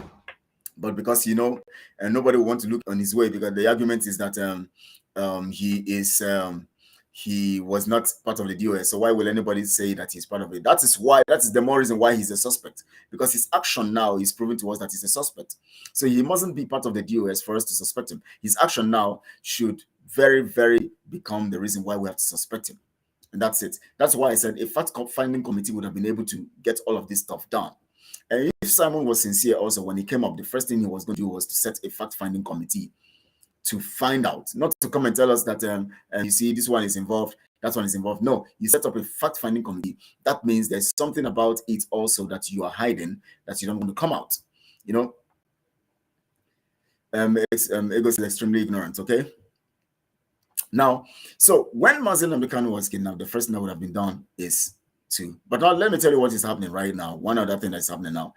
But because, and nobody will want to look on his way because the argument is that he was not part of the DOS. So why will anybody say that he's part of it? That is the more reason why he's a suspect, because his action now is proving to us that he's a suspect. So he mustn't be part of the DOS for us to suspect him. His action now should very, very become the reason why we have to suspect him. And that's it. That's why I said a fact-finding committee would have been able to get all of this stuff done. And if Simon was sincere also, when he came up, the first thing he was going to do was to set a fact-finding committee to find out, not to come and tell us that, you see, this one is involved, that one is involved. No, you set up a fact-finding committee. That means there's something about it also that you are hiding, that you don't want to come out. Ego is extremely ignorant, okay? Now, so when Mazen Namdekan was kidnapped, the first thing that would have been done is but now let me tell you what is happening right now. One other thing that's happening now.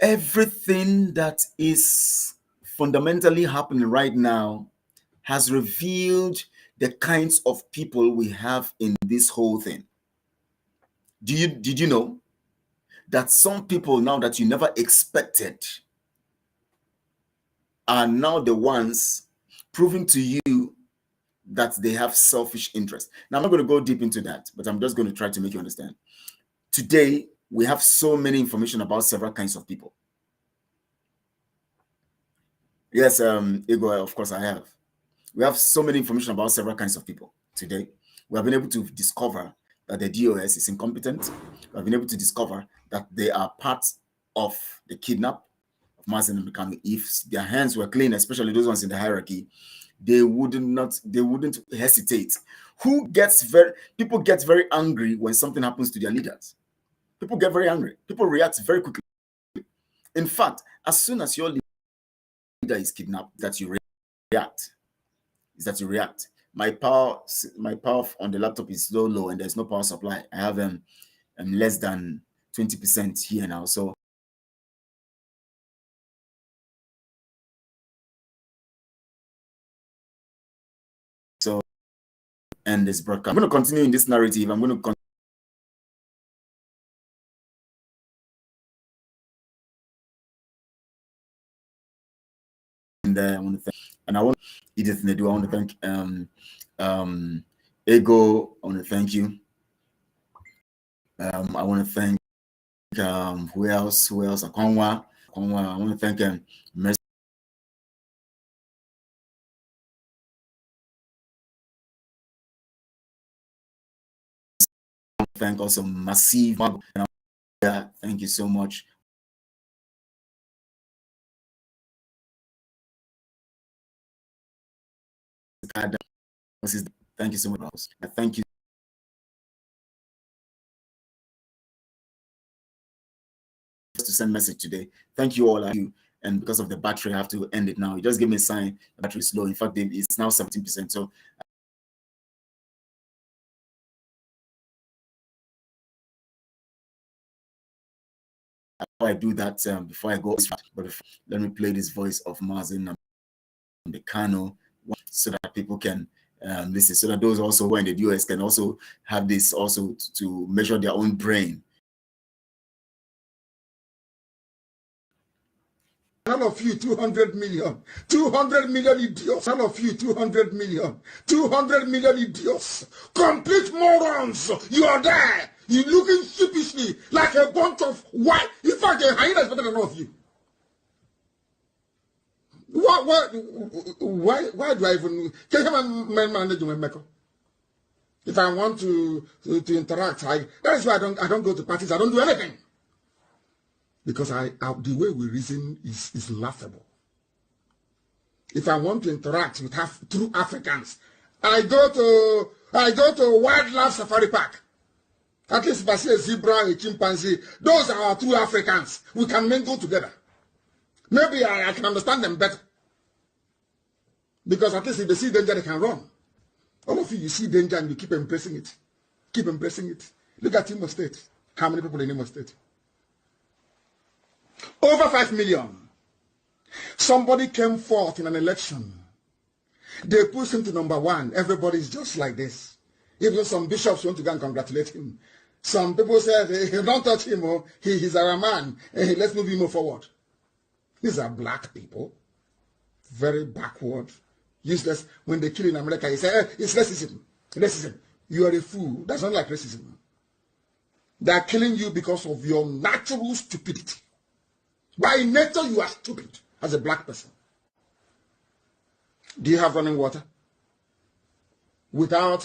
Everything that is fundamentally happening right now has revealed the kinds of people we have in this whole thing. Did you know that some people now that you never expected are now the ones proving to you that they have selfish interest? Now, I'm not going to go deep into that, but I'm just going to try to make you understand. Today, we have so many information about several kinds of people. Yes, Igor, of course I have. We have so many information about several kinds of people today. We have been able to discover that the DOS is incompetent. We have been able to discover that they are part of the kidnap of Mazen Namdekan. If their hands were clean, especially those ones in the hierarchy, they wouldn't hesitate. People get very angry when something happens to their leaders. People get very angry. People react very quickly. In fact, as soon as your leader is kidnapped, that you react. My power on the laptop is low, and there's no power supply. I have less than 20% here now. So end this broadcast. I'm going to continue in this narrative. I'm going to I want to thank, and I want Edith Nedu. I want to thank Ego. I want to thank you. I want to thank who else? Akonwa. I want to thank Mercy. Thank also Massive. Thank you so much. Thank you so much. Thank you. To send message today. Thank you all. And because of the battery, I have to end it now. You just give me a sign. The battery is low. In fact, it's now 17%. So I do that before I go. But let me play this voice of Mazin Decano so that people can listen. So that those also who are in the US can also have this also to measure their own brain. All of you, 200 million. 200 million idiots. All of you, 200 million. 200 million idiots. Complete morons. You are there. You're looking sheepishly like a bunch of white. In fact, a hyena is better than all of you. Why do I even... Can you manage my makeup? If I want to interact, that is why I don't go to parties. I don't do anything. Because the way we reason is laughable. If I want to interact with true Africans, I go to wildlife safari park. At least if I see a zebra, a chimpanzee, those are our true Africans. We can mingle together. Maybe I can understand them better. Because at least if they see danger, they can run. All of you see danger and you keep embracing it. Keep embracing it. Look at Imo State. How many people in Imo State? Over 5 million. Somebody came forth in an election. They pushed him to number 1. Everybody's just like this. Even some bishops want to go and congratulate him. Some people said, hey, don't touch him. Oh. He's our man. Hey, let's move him forward. These are black people. Very backward. Useless. When they kill in America, he say, hey, it's racism. Racism. You are a fool. That's not like racism. They are killing you because of your natural stupidity. By nature, you are stupid as a black person. Do you have running water? Without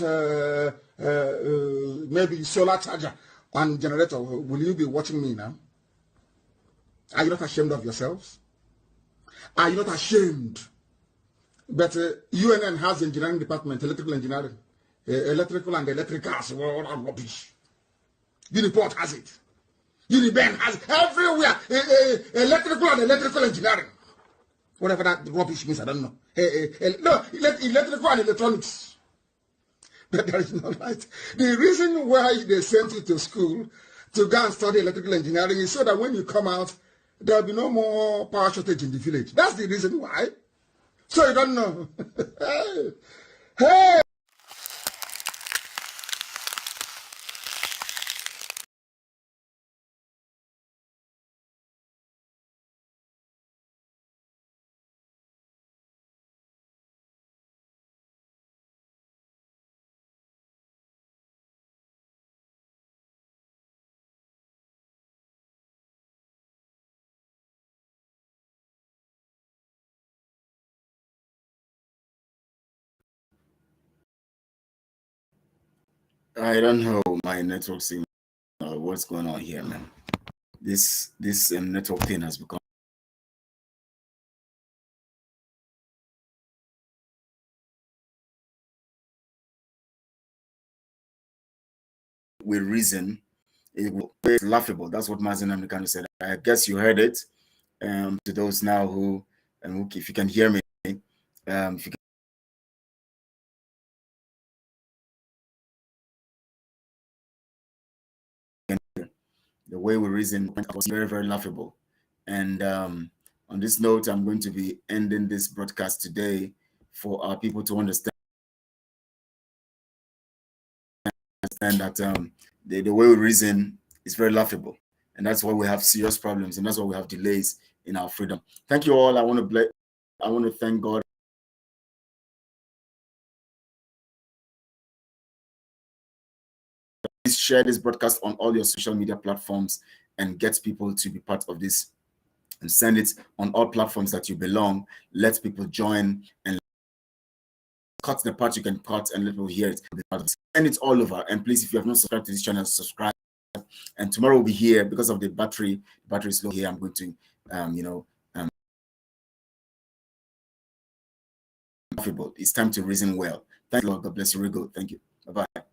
maybe solar charger and generator, will you be watching me now? Are you not ashamed of yourselves? Are you not ashamed? But UNN has engineering department, electrical engineering, electrical and electricals, all are rubbish. Uniport has it. Uniben has it. Everywhere. Electrical and electrical engineering. Whatever that rubbish means, I don't know. No, electrical and electronics. But there is no light. The reason why they sent you to school to go and study electrical engineering is so that when you come out, there will be no more power shortage in the village. That's the reason why. So you don't know. Hey! I don't know my network signal. What's going on here, man? This network thing has become with reason. It's laughable. That's what Mazin Amnikano said. I guess you heard it. To those now who, if you can hear me, if you can hear, the way we reason was very, very laughable. And on this note, I'm going to be ending this broadcast today for our people to understand understand that the way we reason is very laughable, and that's why we have serious problems, and that's why we have delays in our freedom. Thank you all. I want to thank God. Please share this broadcast on all your social media platforms and get people to be part of this, and send it on all platforms that you belong. Let people join and cut the part you can cut and let people hear it. Send it all over. And please, if you have not subscribed to this channel, subscribe. And tomorrow we'll be here because of the battery. The battery is low here. I'm going to, it's time to reason well. Thank you, Lord. God bless you. Very good. Thank you. Bye-bye.